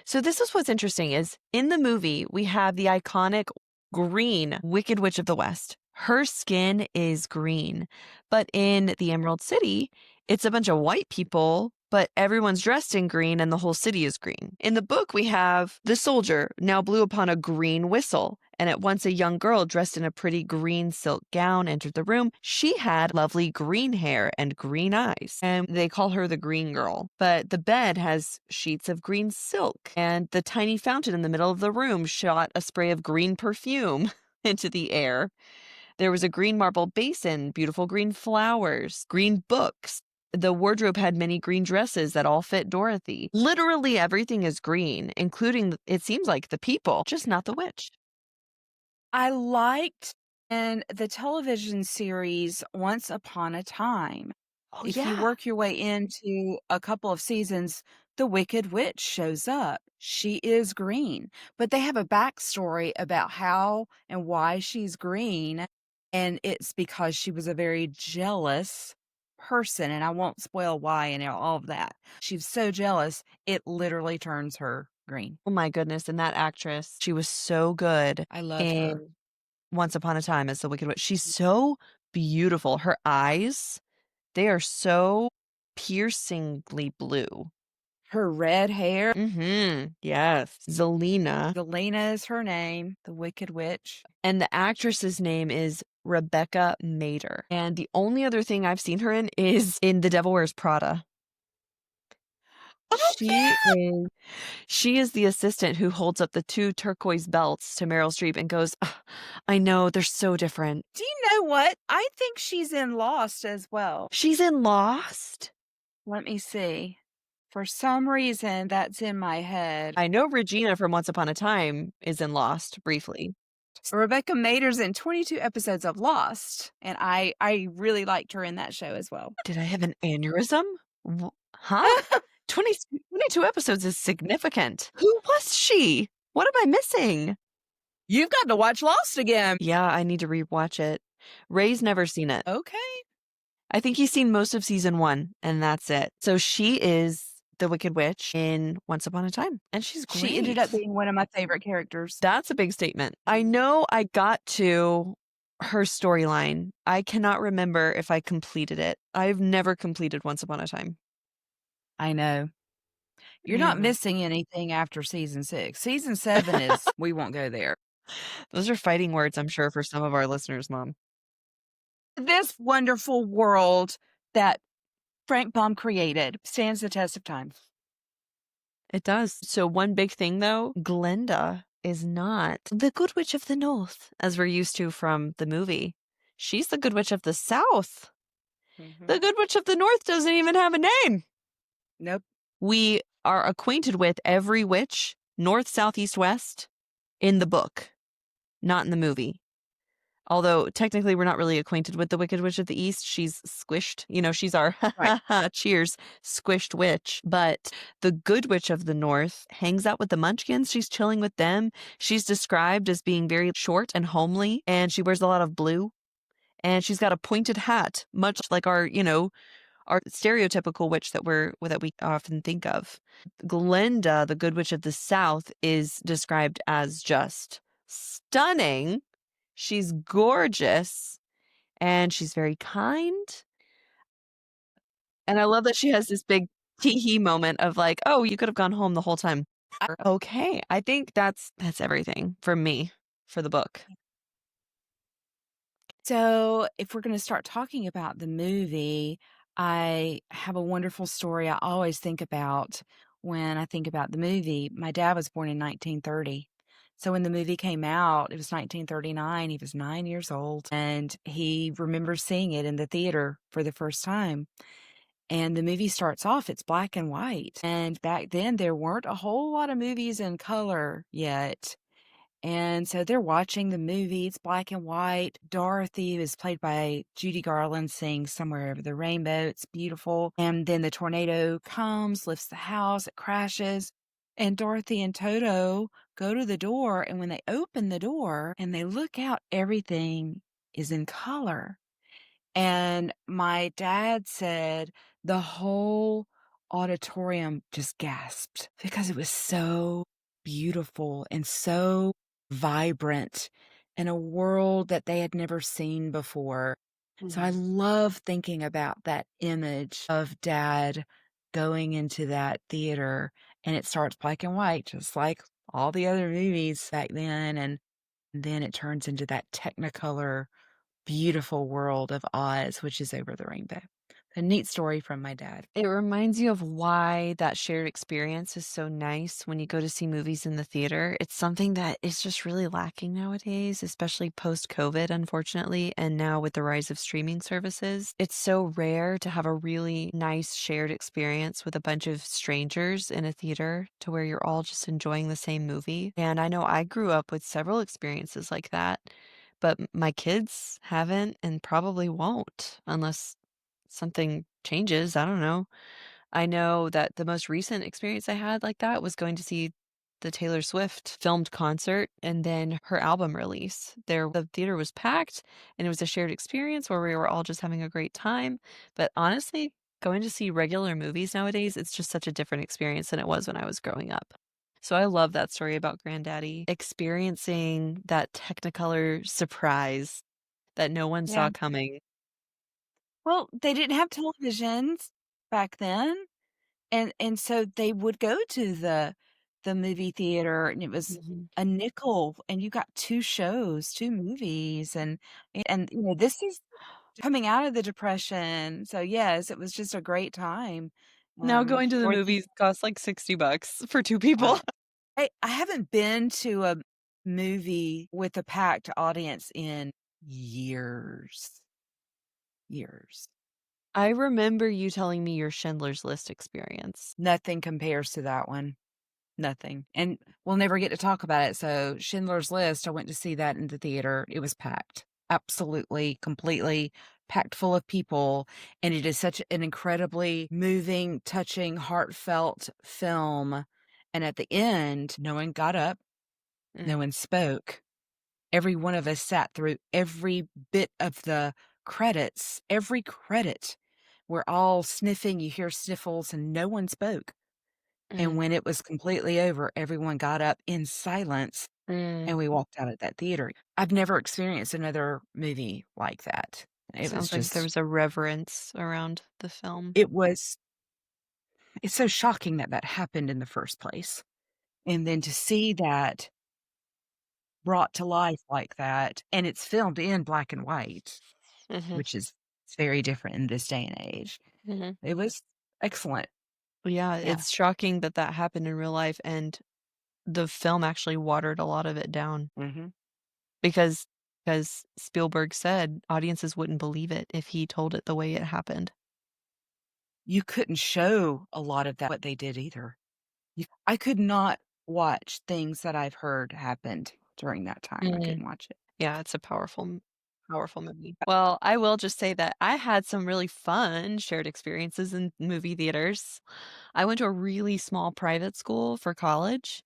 So this is what's interesting is in the movie, we have the iconic green Wicked Witch of the West. Her skin is green. But in the Emerald City, it's a bunch of white people, but everyone's dressed in green and the whole city is green. In the book, we have the soldier now blew upon a green whistle. And at once a young girl dressed in a pretty green silk gown entered the room. She had lovely green hair and green eyes, and they call her the green girl. But the bed has sheets of green silk, and the tiny fountain in the middle of the room shot a spray of green perfume into the air. There was a green marble basin, beautiful green flowers, green books. The wardrobe had many green dresses that all fit Dorothy. Literally everything is green, including, it seems like, the people, just not the witch.
I liked in the television series Once Upon a Time.
Oh,
If you
yeah.
work your way into a couple of seasons, the Wicked Witch shows up. She is green, but they have a backstory about how and why she's green. And it's because she was a very jealous person. And I won't spoil why and all of that. She's so jealous, it literally turns her green.
Oh my goodness, and that actress, she was so good
I loved her.
in Once Upon a Time as the Wicked Witch. She's so beautiful. Her eyes, they are so piercingly blue.
Her red hair.
Mhm. Yes. Zelina.
Galena is her name, the Wicked Witch.
And the actress's name is Rebecca Mader. And the only other thing I've seen her in is in The Devil Wears Prada.
Oh,
She
yeah!
is she is the assistant who holds up the 2 turquoise belts to Meryl Streep and goes, "Ugh, I know, they're so different."
Do you know what? I think she's in Lost as well.
She's in Lost?
Let me see. For some reason, that's in my head.
I know Regina from Once Upon a Time is in Lost briefly.
Rebecca Mader's in 22 episodes of Lost, and I really liked her in that show as well.
Did I have an aneurysm? Huh? 22 episodes is significant. Who was she? What am I missing?
You've got to watch Lost again.
Yeah, I need to rewatch it. Ray's never seen it.
Okay.
I think he's seen most of season 1, and that's it. So she is the Wicked Witch in Once Upon a Time, and she's great.
She ended up being one of my favorite characters.
That's a big statement. I know I got to her storyline. I cannot remember if I completed it. I've never completed Once Upon a Time.
I know. You're not
Yeah.
missing anything after season 6. Season 7 is we won't go there.
Those are fighting words, I'm sure, for some of our listeners, Mom.
This wonderful world that Frank Baum created stands the test of time.
It does. So one big thing, though, Glinda is not the Good Witch of the North, as we're used to from the movie. She's the Good Witch of the South. The Good Witch of the North doesn't even have a name.
Nope.
We are acquainted with every witch, north, south, east, west, in the book, not in the movie. Although technically we're not really acquainted with the Wicked Witch of the East. She's squished. You know, she's our
Right.
cheers, squished witch. But the Good Witch of the North hangs out with the Munchkins. She's chilling with them. She's described as being very short and homely, and she wears a lot of blue. And she's got a pointed hat, much like our, our stereotypical witch that we often think of. Glinda, the Good Witch of the South, is described as just stunning. She's gorgeous and she's very kind. And I love that she has this big tee-hee moment of like, "Oh, you could have gone home the whole time." Okay, I think that's everything from me for the book.
So, if we're gonna start talking about the movie, I have a wonderful story I always think about when I think about the movie. My dad was born in 1930. So when the movie came out, it was 1939, he was 9 years old, and he remembers seeing it in the theater for the first time. And the movie starts off, it's black and white, and back then, there weren't a whole lot of movies in color yet. And so they're watching the movie, it's black and white. Dorothy, who is played by Judy Garland, sings "Somewhere Over the Rainbow," it's beautiful, and then the tornado comes, lifts the house, it crashes, and Dorothy and Toto go to the door, and when they open the door and they look out, everything is in color. And my dad said the whole auditorium just gasped because it was so beautiful and so vibrant in a world that they had never seen before. So I
Mhm.
love thinking about that image of dad going into that theater, and it starts black and white, just like all the other movies back then. And then it turns into that technicolor beautiful world of Oz, which is over the rainbow. A neat story from my dad.
It reminds you of why that shared experience is so nice when you go to see movies in the theater. It's something that is just really lacking nowadays, especially post-COVID, unfortunately, and now with the rise of streaming services. It's so rare to have a really nice shared experience with a bunch of strangers in a theater to where you're all just enjoying the same movie. And I know I grew up with several experiences like that, but my kids haven't and probably won't unless something changes, I don't know. I know that the most recent experience I had like that was going to see the Taylor Swift filmed concert and then her album release. The theater was packed and it was a shared experience where we were all just having a great time. But honestly, going to see regular movies nowadays, it's just such a different experience than it was when I was growing up. So I love that story about Granddaddy experiencing that Technicolor surprise that no one
Yeah.
saw coming.
Well, they didn't have televisions back then, and so they would go to the movie theater, and it was
Mhm.
a nickel, and you got 2 shows, 2 movies, and this is coming out of the depression, so, yes, it was just a great time,
Now going to the
for the
movies costs like $60 for 2
uh
people.
I haven't been to a movie with a packed audience in years, years.
I remember you telling me your Schindler's List experience.
Nothing compares to that one. Nothing, and we'll never get to talk about it, so Schindler's List, I went to see that in the theater, it was packed. Absolutely, completely packed full of people, and it is such an incredibly moving, touching, heartfelt film, and at the end, no one got up, no
Mm,
one spoke. Every one of us sat through every bit of the credits, every credit. We're all sniffing, you hear sniffles, and no one spoke. And
mm,
when it was completely over, everyone got up in silence,
mm.
and we walked out of that theater. I've never experienced another movie like that. It was
Sounds like there
just
was a reverence around the film.
it was it's so shocking that that happened in the first place, and then to see that brought to life like that, and it's filmed in black and white,
Mhm,
which is it's very different in this day and age.
mhm.
It was excellent.
Yeah,
Yeah.
it's shocking that that happened in real life, and the film actually watered a lot of it down
Mhm.
because Spielberg said audiences wouldn't believe it if he told it the way it happened.
You couldn't show a lot of that what they did either. You I could not watch things that I've heard happened during that time. I
Mm.
couldn't watch it.
Yeah, it's a powerful movie. Well, I will just say that I had some really fun shared experiences in movie theaters. I went to a really small private school for college,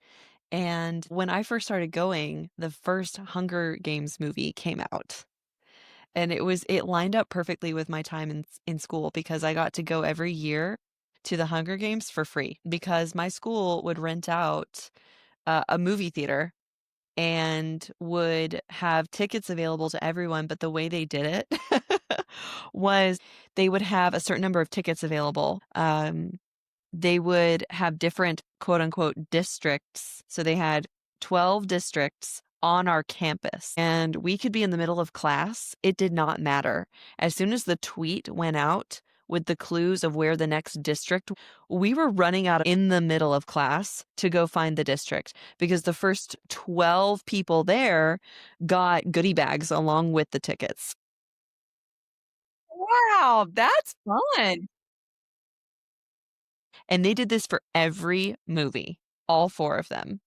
and when I first started going, the first Hunger Games movie came out. And it lined up perfectly with my time in school because I got to go every year to the Hunger Games for free because my school would rent out a movie theater and would have tickets available to everyone, but the way they did it was they would have a certain number of tickets available. They would have different quote unquote districts. So they had 12 districts on our campus, and we could be in the middle of class. It did not matter. As soon as the tweet went out with the clues of where the next district, we were running out in the middle of class to go find the district because the first 12 people there got goodie bags along with the tickets.
Wow, that's fun.
And they did this for every movie, all 4 of them.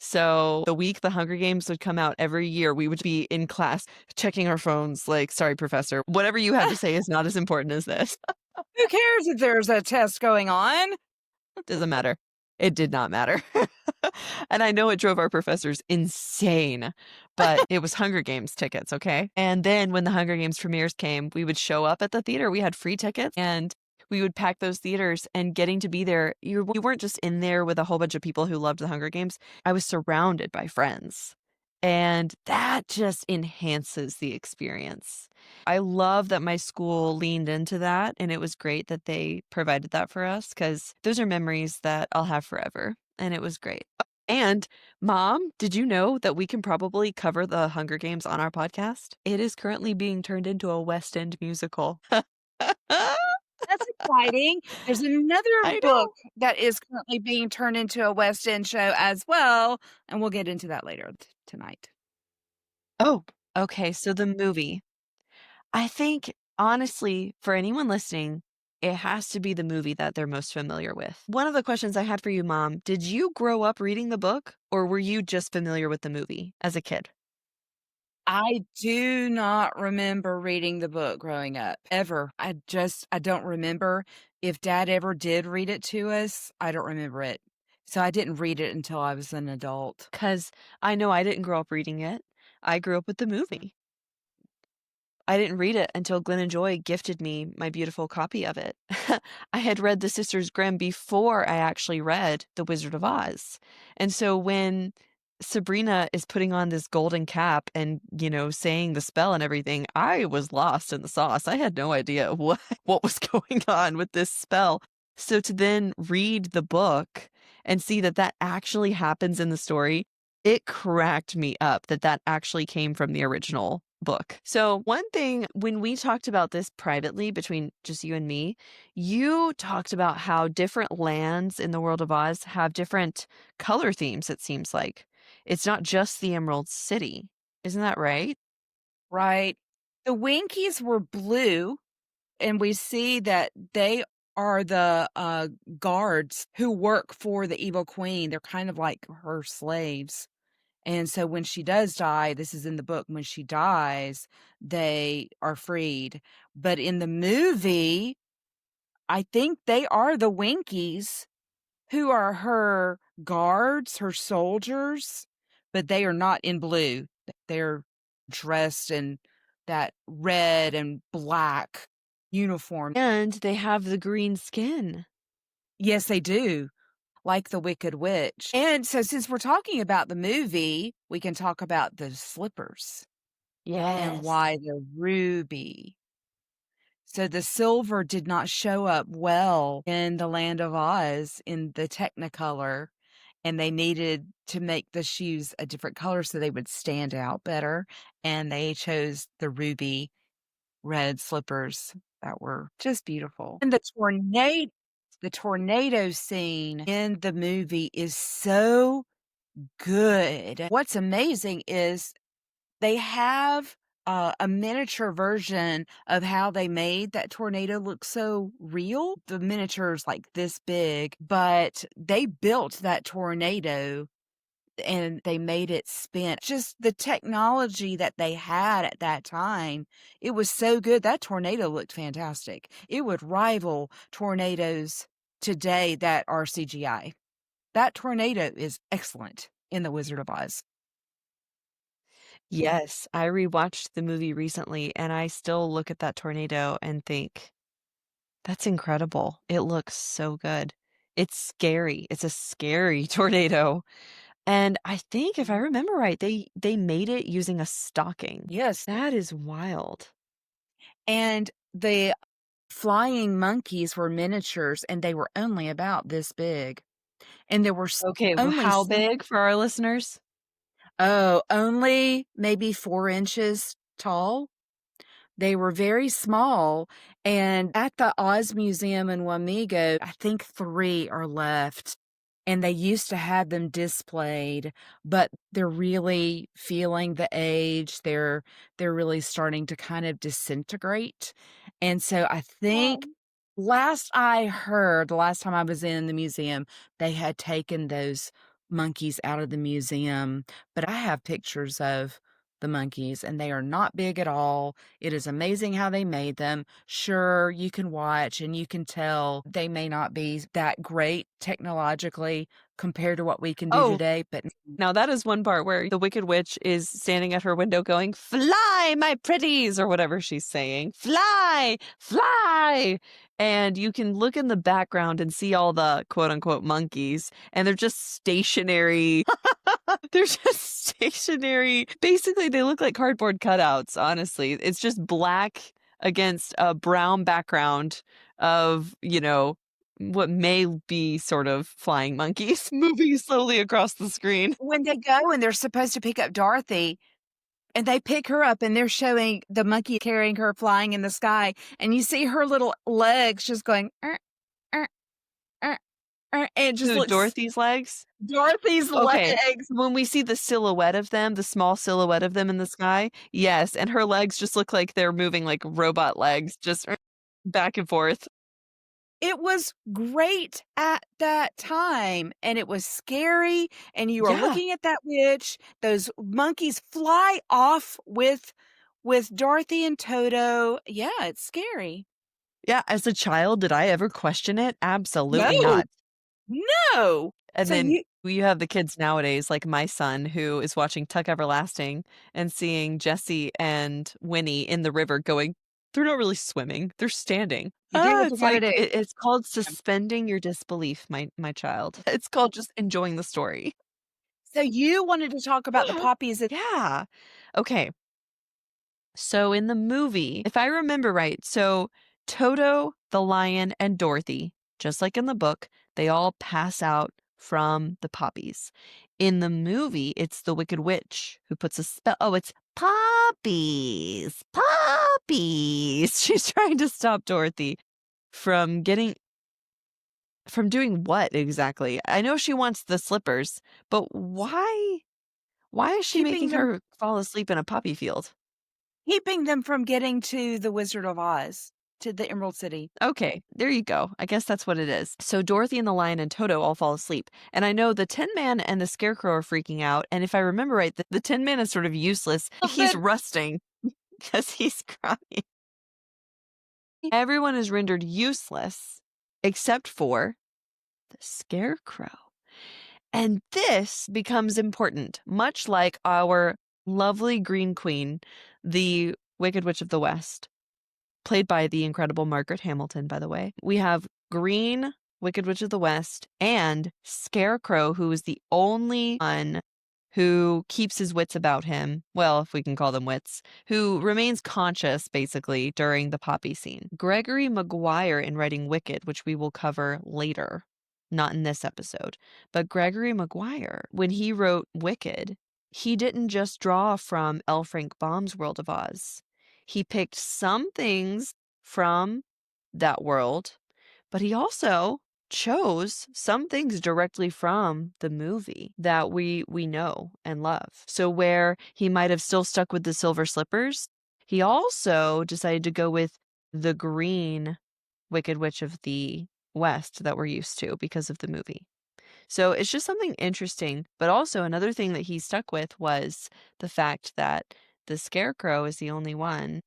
So the week the Hunger Games would come out every year, we would be in class checking our phones like, "Sorry, professor, whatever you have to say is not as important as this."
Who cares if there's a test going on?
Doesn't matter. It did not matter. And I know it drove our professors insane, but it was Hunger Games tickets, okay? And then when the Hunger Games premieres came, we would show up at the theater. We had free tickets and we would pack those theaters and getting to be there. You weren't just in there with a whole bunch of people who loved the Hunger Games. I was surrounded by friends. And that just enhances the experience. I love that my school leaned into that, and it was great that they provided that for us because those are memories that I'll have forever, and it was great. And Mom, did you know that we can probably cover the Hunger Games on our podcast? It is currently being turned into a West End musical.
That's exciting. There's another
I
book
know.
that is currently being turned into a West End show as well, and we'll get into that later tonight.
Oh, okay, so the movie. I think, honestly, for anyone listening, it has to be the movie that they're most familiar with. One of the questions I had for you, Mom, did you grow up reading the book or were you just familiar with the movie as a kid?
I do not remember reading the book growing up, ever. I don't remember. If dad ever did read it to us, I don't remember it. So I didn't read it until I was an adult.
Because I know I didn't grow up reading it. I grew up with the movie. I didn't read it until Glenn and Joy gifted me my beautiful copy of it. I had read The Sisters Grimm before I actually read The Wizard of Oz. And so when Sabrina is putting on this golden cap and, saying the spell and everything, I was lost in the sauce. I had no idea what was going on with this spell. So to then read the book and see that that actually happens in the story, it cracked me up that that actually came from the original book. So, one thing when we talked about this privately between just you and me, you talked about how different lands in the world of Oz have different color themes, it seems like. It's not just the Emerald City. Isn't that right?
Right. The Winkies were blue, and we see that they are the guards who work for the evil queen. They're kind of like her slaves. And so when she does die, this is in the book, when she dies, they are freed. But in the movie, I think they are the Winkies who are her guards, her soldiers, but they are not in blue. They're dressed in that red and black uniform.
And they have the green skin.
Yes, they do, like the Wicked Witch. And so since we're talking about the movie, we can talk about the slippers and
Yes.
why they're ruby. So the silver did not show up well in the Land of Oz in the Technicolor, and they needed to make the shoes a different color so they would stand out better, and they chose the ruby red slippers that were just beautiful. And the tornado scene in the movie is so good. What's amazing is they have a miniature version of how they made that tornado look so real. The miniature's like this big, but they built that tornado and they made it spin. Just the technology that they had at that time, it was so good. That tornado looked fantastic. It would rival tornadoes today that are CGI. That tornado is excellent in The Wizard of Oz.
Yes, I rewatched the movie recently and I still look at that tornado and think, that's incredible. It looks so good. It's scary. It's a scary tornado. And I think if I remember right, they made it using a stocking.
Yes.
That is wild.
And the flying monkeys were miniatures, and they were only about this big, and there were
Okay,
only
how
some
big for our listeners?
Oh, only maybe 4 inches tall? They were very small, and at the Oz Museum in Wamego, I think 3 are left, and they used to have them displayed, but they're really feeling the age, they're really starting to kind of disintegrate, and so I think
Oh.
last I heard, the last time I was in the museum, they had taken those monkeys out of the museum, but I have pictures of the monkeys, and they are not big at all. It is amazing how they made them. Sure, you can watch and you can tell they may not be that great technologically compared to what we can do
Oh,
today, but
now that is one part where the Wicked Witch is standing at her window going, "Fly, my pretties," or whatever she's saying. "Fly, fly." And you can look in the background and see all the quote unquote monkeys, and they're just stationary. They're just stationary. Basically, they look like cardboard cutouts, honestly. It's just black against a brown background of, what may be sort of flying monkeys moving slowly across the screen.
when they go and they're supposed to pick up Dorothy, and they pick her up and they're showing the monkey carrying her flying in the sky, and you see her little legs just going, "Er, er, and it just
Who,
looks
Dorothy's legs?
Dorothy's
Okay.
legs.
When we see the silhouette of them, the small silhouette of them in the sky, yes, and her legs just look like they're moving like robot legs, just back and forth.
It was great at that time, and it was scary, and you are
Yeah.
looking at that witch, those monkeys fly off with Dorothy and Toto. Yeah, it's scary.
Yeah, as a child, did I ever question it? Absolutely
No,
not.
no.
And
So
then
you
you have the kids nowadays, like my son, who is watching Tuck Everlasting and seeing Jesse and Winnie in the river going, "They're not really swimming, they're standing."
you do what you
It's
gotta
like
do.
it's called suspending your disbelief, my child. It's called just enjoying the story.
So you wanted to talk about the poppies that
Yeah. Okay. So in the movie, if I remember right, so Toto, the lion, and Dorothy, just like in the book, they all pass out from the poppies. In the movie, it's the Wicked Witch who puts a spell. Oh, it's poppies, poppies. She's trying to stop Dorothy from getting from doing what exactly? I know she wants the slippers, but why? Why is she
keeping
making
them
her fall asleep in a poppy field?
keeping them from getting to the Wizard of Oz, to the Emerald City.
Okay, there you go. I guess that's what it is. So Dorothy and the Lion and Toto all fall asleep. And I know the Tin Man and the Scarecrow are freaking out. And if I remember right, the Tin Man is sort of useless. He's
But
rusting because he's crying. Everyone is rendered useless except for the Scarecrow. And this becomes important, much like our lovely Green Queen, the Wicked Witch of the West, played by the incredible Margaret Hamilton, by the way. We have Green, Wicked Witch of the West, and Scarecrow, who is the only one who keeps his wits about him. Well, if we can call them wits, who remains conscious basically during the poppy scene. Gregory Maguire, in writing Wicked, which we will cover later, not in this episode, but Gregory Maguire, when he wrote Wicked, he didn't just draw from L. Frank Baum's World of Oz. He picked some things from that world, but he also chose some things directly from the movie that we know and love. So where he might have still stuck with the silver slippers, he also decided to go with the green Wicked Witch of the West that we're used to because of the movie. So it's just something interesting. But also another thing that he stuck with was the fact that the Scarecrow is the only one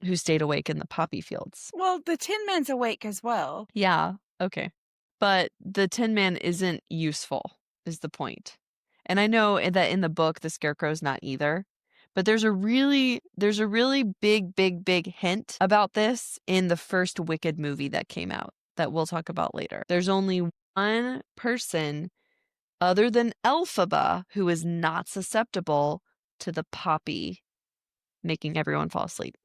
who stayed awake in the poppy fields.
well, the Tin Man's awake as well.
Yeah, okay. But the Tin Man isn't useful, is the point. And I know that in the book the Scarecrow's not either. But there's a really big hint about this in the first Wicked movie that came out that we'll talk about later. There's only one person other than Elphaba who is not susceptible to the poppy making everyone fall asleep.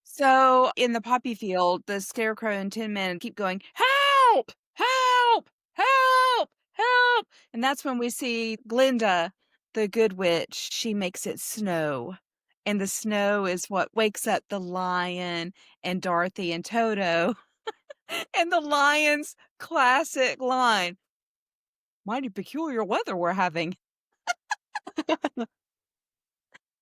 So, in the poppy field, the Scarecrow and Tin Man keep going, "Help! Help! Help! Help!" And that's when we see Glinda, the good witch, she makes it snow, and the snow is what wakes up the lion and Dorothy and Toto, and the lion's classic line, "Mighty peculiar weather we're having."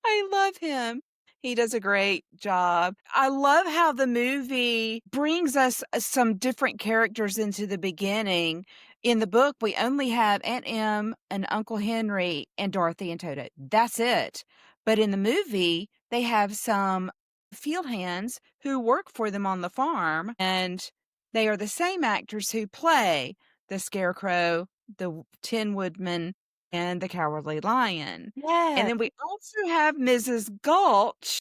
I love him. He does a great job. I love how the movie brings us some different characters into the beginning. In the book, we only have Aunt Em and Uncle Henry and Dorothy and Toto. That's it. But in the movie, they have some field hands who work for them on the farm, and they are the same actors who play the Scarecrow, the Tin Woodman, and the Cowardly Lion. And
Yeah.
then we also have Mrs. Gulch,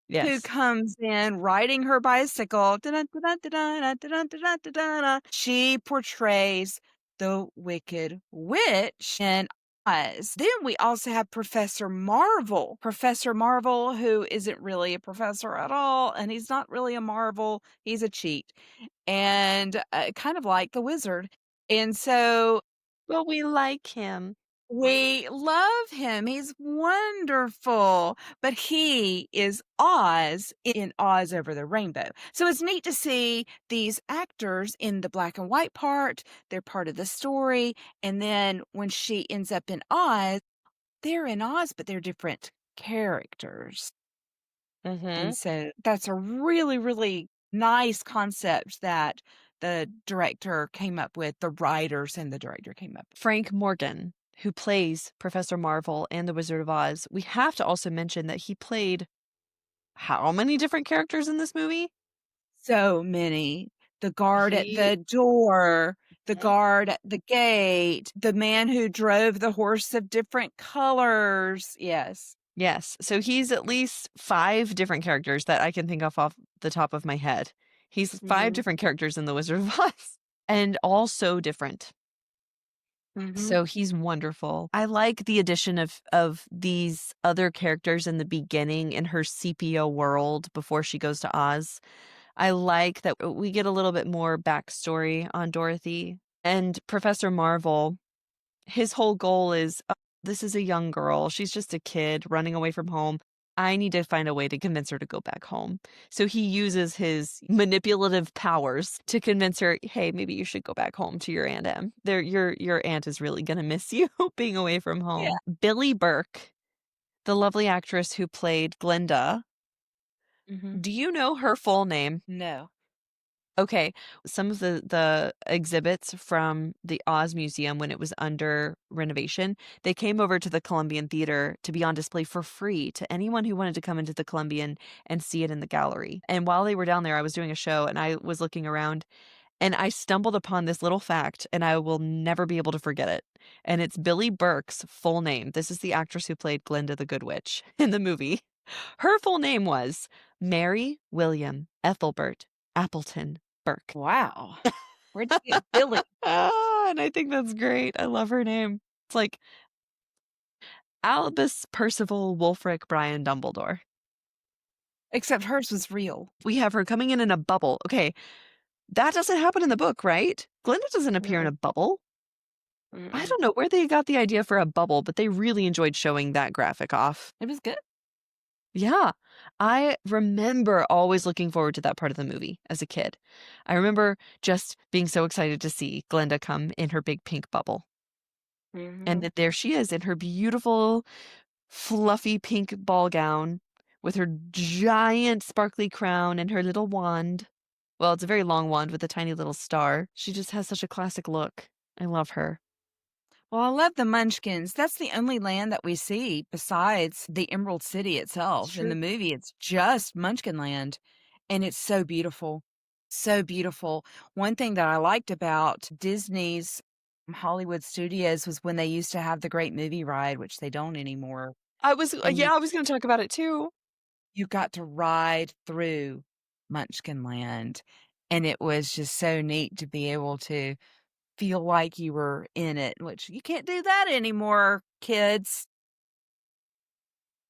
who
Yes.
comes in riding her bicycle. Da-dun-da-dun-da-dun-da-dun-da-dun-da-dun-da. She portrays the Wicked Witch in Oz. Then we also have Professor Marvel. Professor Marvel, who isn't really a professor at all, and he's not really a marvel. He's a cheat, and kind of like the wizard. And so
Well, we like him.
we love him. He's wonderful. But he is Oz in Oz Over the Rainbow. So it's neat to see these actors in the black and white part. They're part of the story. And then when she ends up in Oz, they're in Oz, but they're different characters. And
Mhm.
so that's a really, really nice concept that the director came up with, the writers and the director came up with.
Frank Morgan, who plays Professor Marvel and the Wizard of Oz, we have to also mention that he played how many different characters in this movie?
So many. The guard at
He
the door, the
Mhm.
guard at the gate, the man who drove the horse of different colors. Yes.
Yes, so he's at least 5 different characters that I can think of off the top of my head. He's 5
Mhm.
different characters in The Wizard of Oz, and all so different.
Mhm.
So he's wonderful. I like the addition of these other characters in the beginning in her sepia world before she goes to Oz. I like that we get a little bit more backstory on Dorothy. And Professor Marvel, his whole goal is, "Oh, this is a young girl. She's just a kid running away from home. I need to find a way to convince her to go back home." So he uses his manipulative powers to convince her, "Hey, maybe you should go back home to your Aunt Em. Your aunt is really gonna miss you being away from
Yeah.
home." Billy Burke, the lovely actress who played Glinda,
Mhm.
do you know her full name?
No.
Okay, some of the exhibits from the Oz Museum when it was under renovation, they came over to the Columbian Theater to be on display for free to anyone who wanted to come into the Columbian and see it in the gallery. And while they were down there, I was doing a show and I was looking around and I stumbled upon this little fact and I will never be able to forget it. And it's Billy Burke's full name. This is the actress who played Glinda the Good Witch in the movie. Her full name was Mary William Ethelbert Appleton Burke.
Wow. Where'd you get Billy?
And I think that's great. I love her name. It's like Albus Percival Wulfric Brian Dumbledore.
Except hers was real.
We have her coming in a bubble. Okay, that doesn't happen in the book, right? Glinda doesn't appear in
Mm-mm.
a bubble. I
Mm-mm.
don't know where they got the idea for a bubble, but they really enjoyed showing that graphic off.
It was good.
Yeah. I remember always looking forward to that part of the movie as a kid. I remember just being so excited to see Glinda come in her big pink bubble. And
Mhm.
then there she is in her beautiful, fluffy pink ball gown with her giant sparkly crown and her little wand. Well, it's a very long wand with a tiny little star. She just has such a classic look. I love her.
Well, I love the Munchkins. That's the only land that we see besides the Emerald City
It's
itself. In the
true.
movie, it's just Munchkin Land, and it's so beautiful. So beautiful. One thing that I liked about Disney's Hollywood Studios was when they used to have the Great Movie Ride, which they don't anymore. And
Yeah, I was gonna talk about it too.
you got to ride through Munchkin Land, and it was just so neat to be able to feel like you were in it, which you can't do that anymore, kids.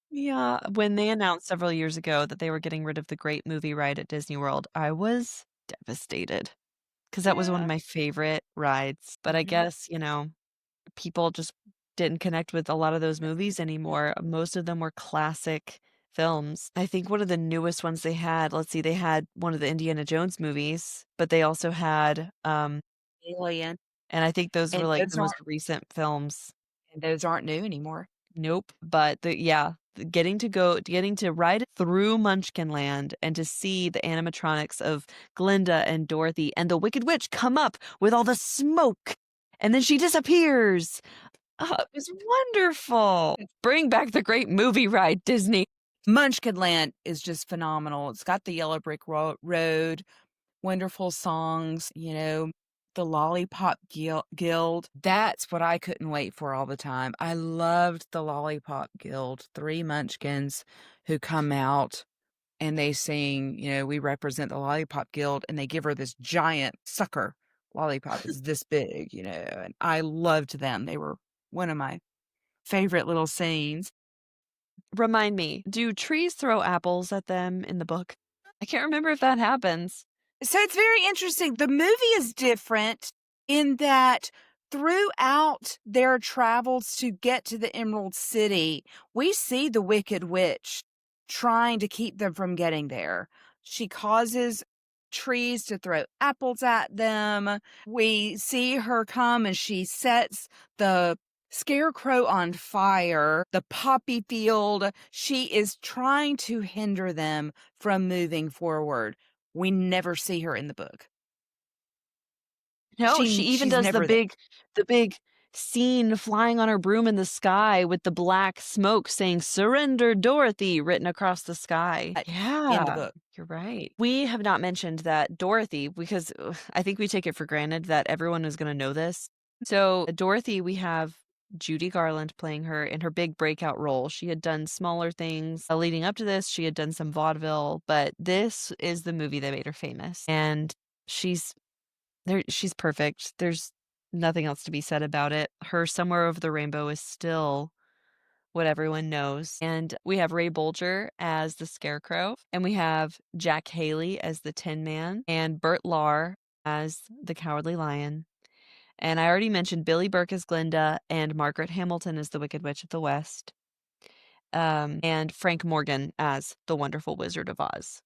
Yeah, when they announced several years ago that they were getting rid of the Great Movie Ride at Disney World, I was devastated because that was one of
Yeah.
my favorite rides. But I
Mhm.
guess, people just didn't connect with a lot of those movies anymore. Most of them were classic films. I think one of the newest ones they had, let's see, they had one of the Indiana Jones movies, but they also had,
Alien,
and I think those were
and
like the most recent films.
those aren't new anymore.
Nope, but getting to ride through Munchkinland and to see the animatronics of Glinda and Dorothy and the Wicked Witch come up with all the smoke, and then she disappears. Oh, it was wonderful. Bring back the great movie ride, Disney.
Munchkinland is just phenomenal. It's got the Yellow Brick Road, wonderful songs, the Lollipop Guild. That's what I couldn't wait for all the time. I loved the Lollipop Guild, 3 munchkins who come out and they sing, "We represent the Lollipop Guild," and they give her this giant sucker lollipop. It's this big, and I loved them. They were one of my favorite little scenes.
Remind me, do trees throw apples at them in the book? I can't remember if that happens.
So it's very interesting. The movie is different in that throughout their travels to get to the Emerald City, we see the Wicked Witch trying to keep them from getting there. She causes trees to throw apples at them. We see her come and she sets the scarecrow on fire, the poppy field. She is trying to hinder them from moving forward. We never see her in the book.
No, she even
She's
does
never there.
the big scene flying on her broom in the sky with the black smoke saying "Surrender, Dorothy" written across the sky.
In the
Yeah,
book.
you're right. We have not mentioned that Dorothy because I think we take it for granted that everyone is gonna know this. So, Dorothy, we have Judy Garland playing her in her big breakout role. She had done smaller things, leading up to this, she had done some vaudeville, but this is the movie that made her famous, and she's she's perfect. There's nothing else to be said about it. Her Somewhere Over the Rainbow is still what everyone knows. And we have Ray Bolger as the Scarecrow, and we have Jack Haley as the Tin Man, and Bert Lahr as the Cowardly Lion. And I already mentioned Billy Burke as Glinda and Margaret Hamilton as the Wicked Witch of the West, and Frank Morgan as the Wonderful Wizard of Oz.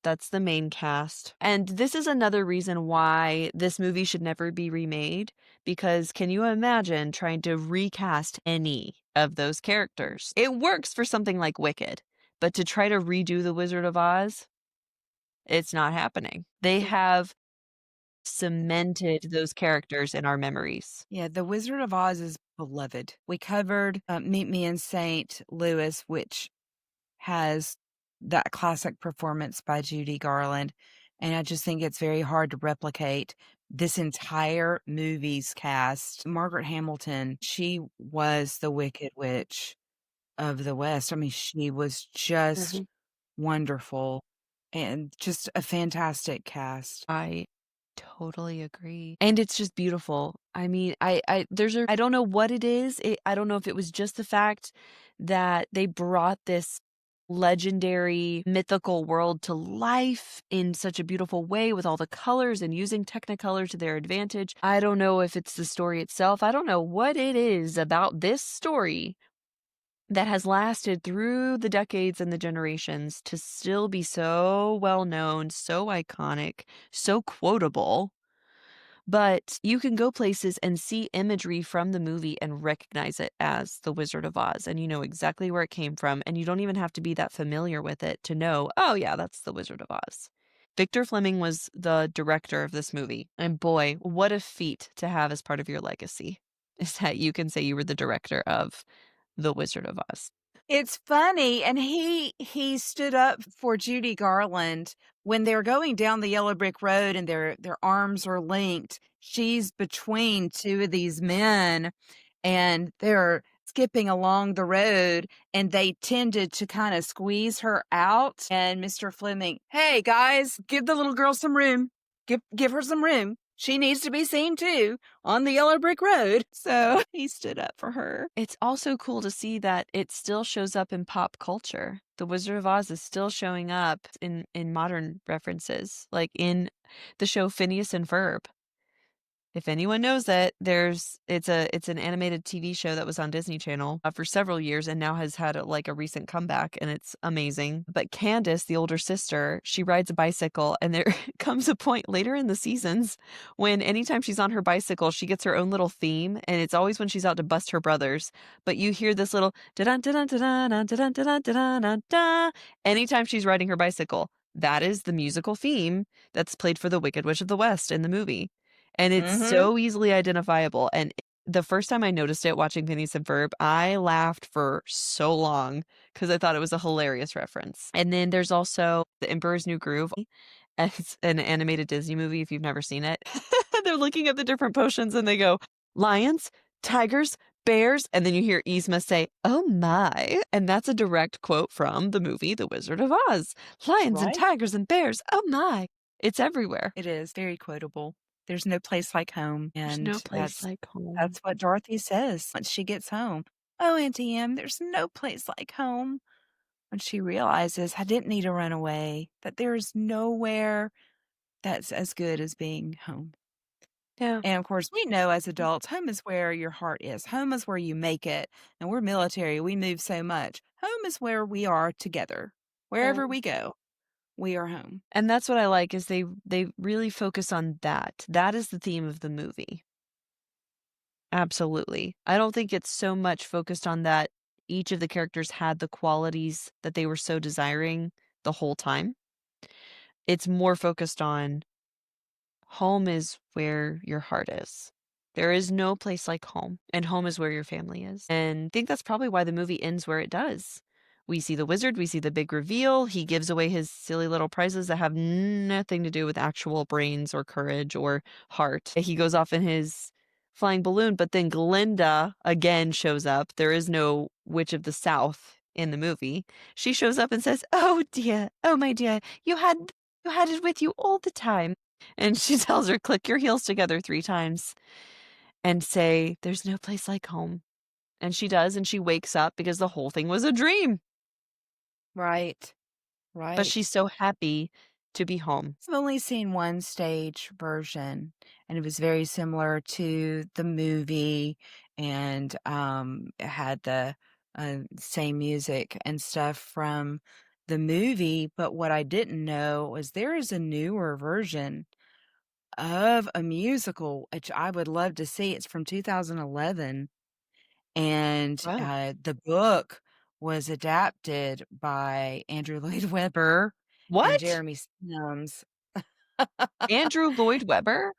That's the main cast. And this is another reason why this movie should never be remade, because can you imagine trying to recast any of those characters? It works for something like Wicked, but to try to redo The Wizard of Oz, it's not happening. They have cemented those characters in our memories.
Yeah, The Wizard of Oz is beloved. We covered Meet Me in St. Louis, which has that classic performance by Judy Garland. And I just think it's very hard to replicate this entire movie's cast. Margaret Hamilton, she was the Wicked Witch of the West. I mean, she was just
Mhm.
wonderful and just a fantastic cast.
I totally agree. And it's just beautiful. I mean, I don't know what it is. I don't know if it was just the fact that they brought this legendary mythical world to life in such a beautiful way with all the colors and using Technicolor to their advantage. I don't know if it's the story itself. I don't know what it is about this story that has lasted through the decades and the generations to still be so well known, so iconic, so quotable. But you can go places and see imagery from the movie and recognize it as The Wizard of Oz, and you know exactly where it came from, and you don't even have to be that familiar with it to know, oh yeah, that's The Wizard of Oz. Victor Fleming was the director of this movie, and boy, what a feat to have as part of your legacy, is that you can say you were the director of The Wizard of Oz.
It's funny, and he stood up for Judy Garland when they're going down the yellow brick road and their arms are linked. She's between 2 of these men, and they're skipping along the road, and they tended to kinda squeeze her out, and Mr. Fleming, "Hey, guys, give the little girl some room. Give her some room. She needs to be seen too on the yellow brick road." So, he stood up for her.
It's also cool to see that it still shows up in pop culture. The Wizard of Oz is still showing up in modern references, like in the show Phineas and Ferb. If anyone knows it, it's an animated TV show that was on Disney Channel, for several years and now has had, like, a recent comeback, and it's amazing. But Candace, the older sister, she rides a bicycle, and there comes a point later in the seasons when anytime she's on her bicycle, she gets her own little theme, and it's always when she's out to bust her brothers. But you hear this little da-dun, da-dun, da-dun, da-dun, da-dun, da-dun, da-dun, da anytime she's riding her bicycle. That is the musical theme that's played for the Wicked Witch of the West in the movie. And it's
Mhm.
so easily identifiable, and the first time I noticed it watching Phineas and Ferb, I laughed for so long because I thought it was a hilarious reference. And then there's also The Emperor's New Groove. It's an animated Disney movie if you've never seen it. They're looking at the different potions and they go, "Lions, tigers, bears," and then you hear Yzma say, "Oh my," and that's a direct quote from the movie The Wizard of Oz. "Lions and
Right?
tigers and bears, oh my." It's everywhere.
It is very quotable. There's no place like home,
There's
and
no place like home.
that's what Dorothy says once she gets home. "Oh, Auntie Em, there's no place like home." When she realizes I didn't need to run away, that there is nowhere that's as good as being home.
Yeah.
And of course, we know as adults, home is where your heart is. Home is where you make it. And we're military, we move so much. Home is where we are together.
Yeah.
Wherever we go, we are home.
And that's what I like is they really focus on that. That is the theme of the movie. Absolutely. I don't think it's so much focused on that each of the characters had the qualities that they were so desiring the whole time. It's more focused on home is where your heart is. There is no place like home, and home is where your family is. And I think that's probably why the movie ends where it does. We see the wizard, we see the big reveal. He gives away his silly little prizes that have nothing to do with actual brains or courage or heart. He goes off in his flying balloon, but then Glinda again shows up. There is no Witch of the South in the movie. She shows up and says, "Oh dear, oh my dear, you had it with you all the time." And she tells her, "Click your heels together 3 times and say, 'There's no place like home.'" And she does, and she wakes up because the whole thing was a dream,
Right.
but
Right.
she's so happy to be home.
I've only seen one stage version, and it was very similar to the movie, and it had the same music and stuff from the movie. But what I didn't know was there is a newer version of a musical, which I would love to see. It's from 2011, and
Wow.
the book was adapted by Andrew Lloyd Webber and
What?
Jeremy Sims.
Andrew Lloyd Webber?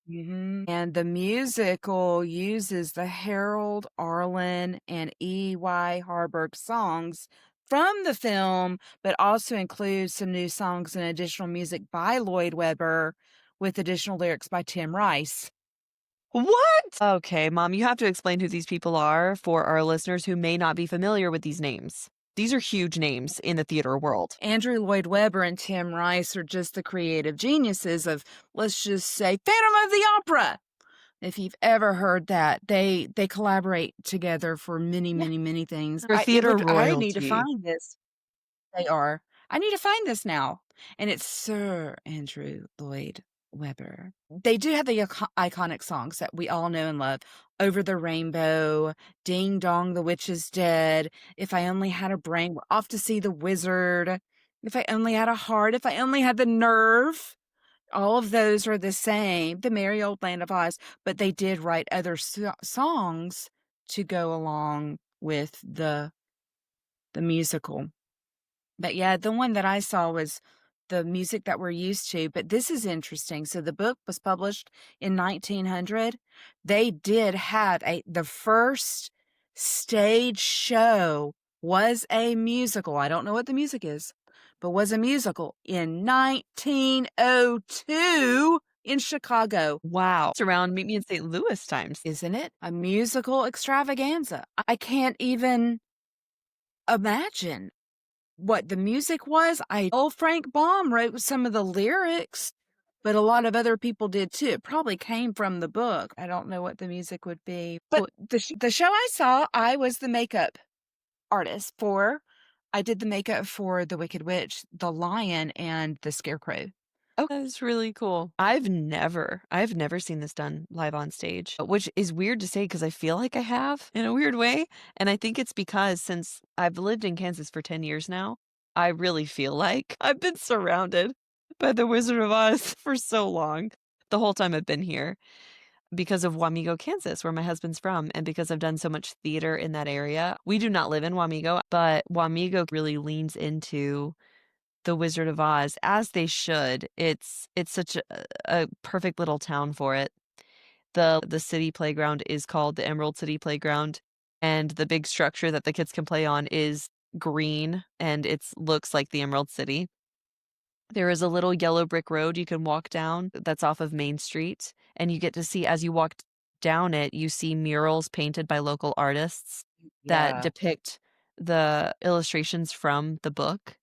Mhm, and the musical uses the Harold Arlen and E.Y. Harburg songs from the film, but also includes some new songs and additional music by Lloyd Webber with additional lyrics by Tim Rice.
What? Okay, Mom, you have to explain who these people are for our listeners who may not be familiar with these names. These are huge names in the theater world.
Andrew Lloyd Webber and Tim Rice are just the creative geniuses of, let's just say, Phantom of the Opera. If you've ever heard that, they collaborate together for many,
Yeah.
many, many things.
They're theater
I need to
royalty.
find this. They are. I need to find this now, and it's Sir Andrew Lloyd Webber. They do have the iconic songs that we all know and love, "Over the Rainbow," "Ding Dong, the Witch is Dead," "If I Only Had a Brain," "We're Off to See the Wizard," "If I Only Had a Heart," "If I Only Had the Nerve." All of those are the same, "The Merry Old Land of Oz," but they did write other songs to go along with the musical. But yeah, the one that I saw was the music that we're used to, but this is interesting. So the book was published in 1900. They did have the first stage show was a musical. I don't know what the music is, but was a musical in 1902 in Chicago.
Wow. It's around Meet Me in St. Louis times.
Isn't it? A musical extravaganza. I can't even imagine what the music was. Old Frank Baum wrote some of the lyrics, but a lot of other people did too. It probably came from the book. I don't know what the music would be. But the show I saw, I was the makeup artist for. I did the makeup for the Wicked Witch, the Lion, and the Scarecrow.
Oh, that's really cool. I've never seen this done live on stage, which is weird to say because I feel like I have in a weird way. And I think it's because since I've lived in Kansas for 10 years now, I really feel like I've been surrounded by the Wizard of Oz for so long, the whole time I've been here because of Wamego, Kansas, where my husband's from, and because I've done so much theater in that area. We do not live in Wamego, but Wamego really leans into the Wizard of Oz, as they should. It's such a perfect little town for it. The city playground is called the Emerald City Playground, and the big structure that the kids can play on is green, and it's looks like the Emerald City. There is a little yellow brick road you can walk down that's off of Main Street, and you get to see as you walk down it, you see murals painted by local artists that
Yeah.
depict the illustrations from the book.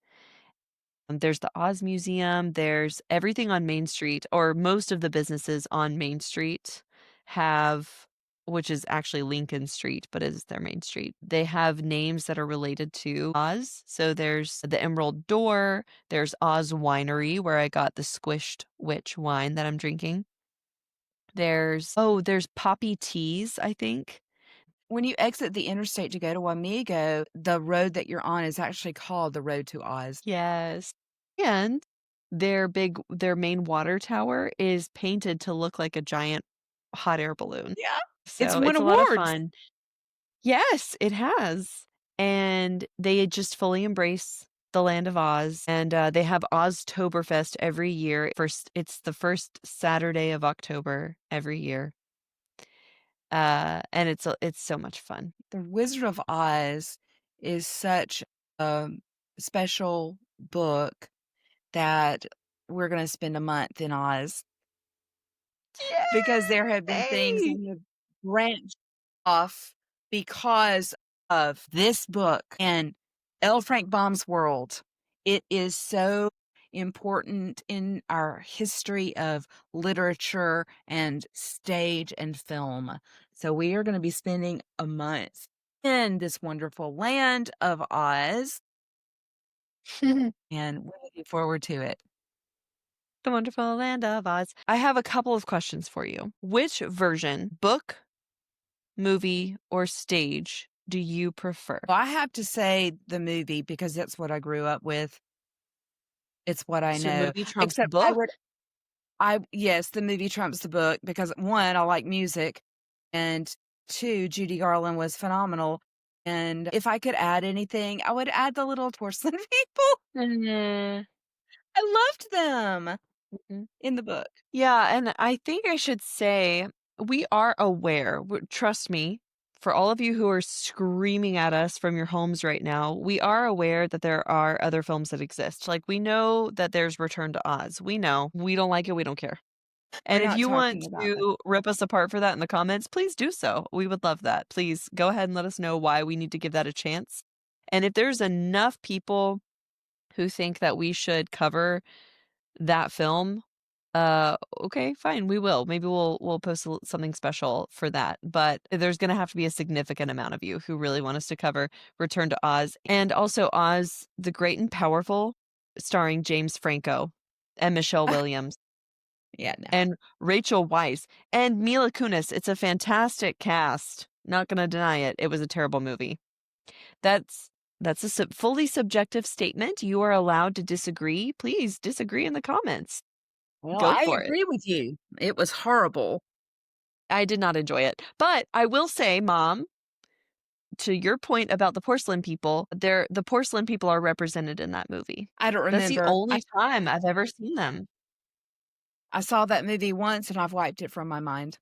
There's the Oz Museum, there's everything on Main Street, or most of the businesses on Main Street have, which is actually Lincoln Street, but is their Main Street. They have names that are related to Oz. So there's the Emerald Door, there's Oz Winery, where I got the Squished Witch wine that I'm drinking. There's Poppy Teas, I think.
When you exit the interstate to go to Wamego, the road that you're on is actually called the Road to Oz.
Yes. And their main water tower is painted to look like a giant hot air balloon.
Yeah. It's
So
won
it's a lot of
awards.
fun. Yes, it has. And they just fully embrace the land of Oz. And they have Oztoberfest every year. It's the first Saturday of October every year. And it's so much fun.
The Wizard of Oz is such a special book that we're gonna spend a month in Oz because there have been things that
Yay!
have branched off because of this book and L. Frank Baum's world. It is so important in our history of literature and stage and film. So we are going to be spending a month in this wonderful land of Oz, and we're looking forward to it.
The wonderful land of Oz. I have a couple of questions for you. Which version, book, movie, or stage, do you prefer?
Well, I have to say the movie because that's what I grew up with. It's what I
So
know.
movie trumps
Except
book?
I yes, the movie trumps the book because 1, I like music, and 2, Judy Garland was phenomenal, and if I could add anything, I would add the little porcelain people.
Mhm.
I loved them
Mhm.
in the book.
Yeah, and I think I should say we are aware. Trust me, for all of you who are screaming at us from your homes right now, we are aware that there are other films that exist. Like we know that there's Return to Oz. We know. We don't like it. We don't care.
We're
And if
not
you want
talking about it.
to rip us apart for that in the comments, please do so. We would love that. Please go ahead and let us know why we need to give that a chance. And if there's enough people who think that we should cover that film, okay, fine, we will. Maybe we'll post something special for that. But there's going to have to be a significant amount of you who really want us to cover Return to Oz and also Oz the Great and Powerful, starring James Franco and Michelle Williams
Yeah, no.
and Rachel Weisz and Mila Kunis. It's a fantastic cast. Not gonna deny it. It was a terrible movie. That's that's a fully subjective statement. You are allowed to disagree. Please disagree in the comments.
Well,
Go
I
for it.
agree with you. It was horrible.
I did not enjoy it. But I will say, Mom, to your point about the porcelain people, the porcelain people are represented in that movie.
I don't
That's the
remember.
only time I've ever seen them.
I saw that movie once, and I've wiped it from my mind.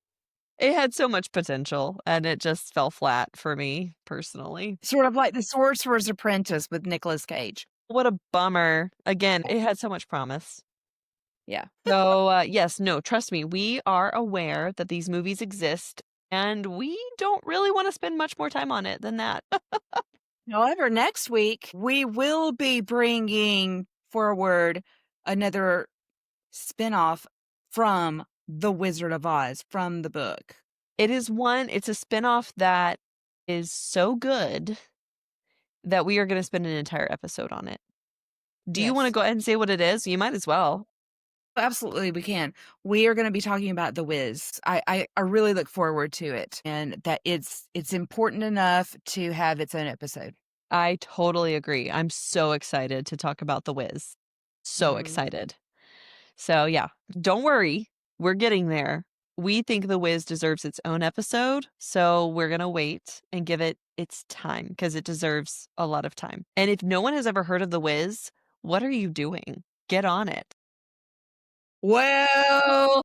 It had so much potential, and it just fell flat for me personally.
Sort of like The Sorcerer's Apprentice with Nicolas Cage.
What a bummer. Again, it had so much promise.
Yeah.
So, yes, no, trust me, we are aware that these movies exist, and we don't really wanna spend much more time on it than that.
However, next week, we will be bringing forward another spinoff from The Wizard of Oz, from the book.
It's a spinoff that is so good that we are gonna spend an entire episode on it. Do you wanna
Yes.
go ahead and say what it is? You might as well.
Absolutely, we can. We are gonna be talking about The Wiz. I really look forward to it, and that it's important enough to have its own episode.
I totally agree. I'm so excited to talk about The Wiz. So
Mhm.
excited. So, yeah, don't worry. We're getting there. We think The Wiz deserves its own episode, so we're gonna wait and give it its time because it deserves a lot of time. And if no one has ever heard of The Wiz, what are you doing? Get on it.
Well,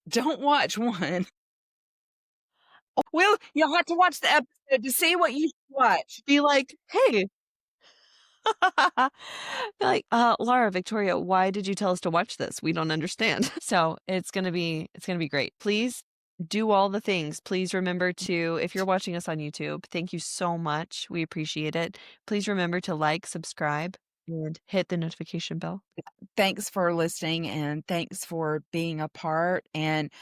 don't watch one. Well, you'll have to watch the episode to see what you should watch.
Be like, "Hey." Be like, Laura, Victoria, why did you tell us to watch this? We don't understand." So, it's gonna be great. Please do all the things. Please remember to if you're watching us on YouTube, thank you so much. We appreciate it. Please remember to like, subscribe, and hit the notification bell.
Thanks for listening, and thanks for being a part, and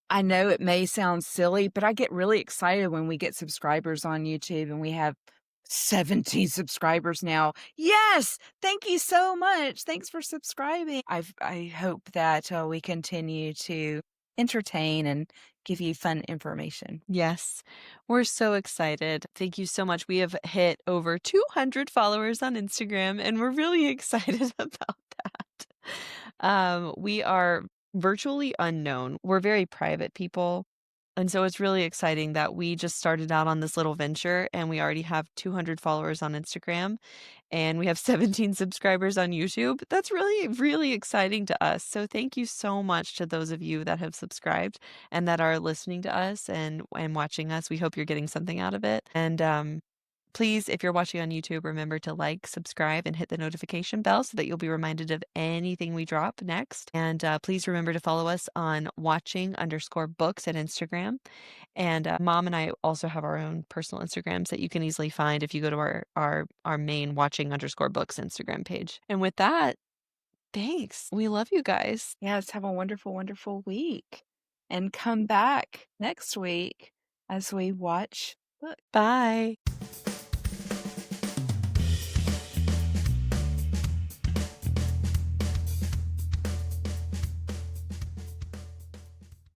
I know it may sound silly, but I get really excited when we get subscribers on YouTube, and we have 17 subscribers now. Yes! Thank you so much. Thanks for subscribing. I hope that, we continue to entertain and give you fun information.
Yes, we're so excited. Thank you so much. We have hit over 200 followers on Instagram, and we're really excited about that. We are virtually unknown. We're very private people. And so it's really exciting that we just started out on this little venture and we already have 200 followers on Instagram and we have 17 subscribers on YouTube. That's really, really exciting to us. So thank you so much to those of you that have subscribed and that are listening to us and watching us. We hope you're getting something out of it. And please, if you're watching on YouTube, remember to like, subscribe, and hit the notification bell so that you'll be reminded of anything we drop next. And please remember to follow us on watching_books at Instagram. And mom and I also have our own personal Instagrams that you can easily find if you go to our main watching_books Instagram page. And with that, thanks. We love you guys.
Yes, have a wonderful, wonderful week, and come back next week as we watch book.
Bye.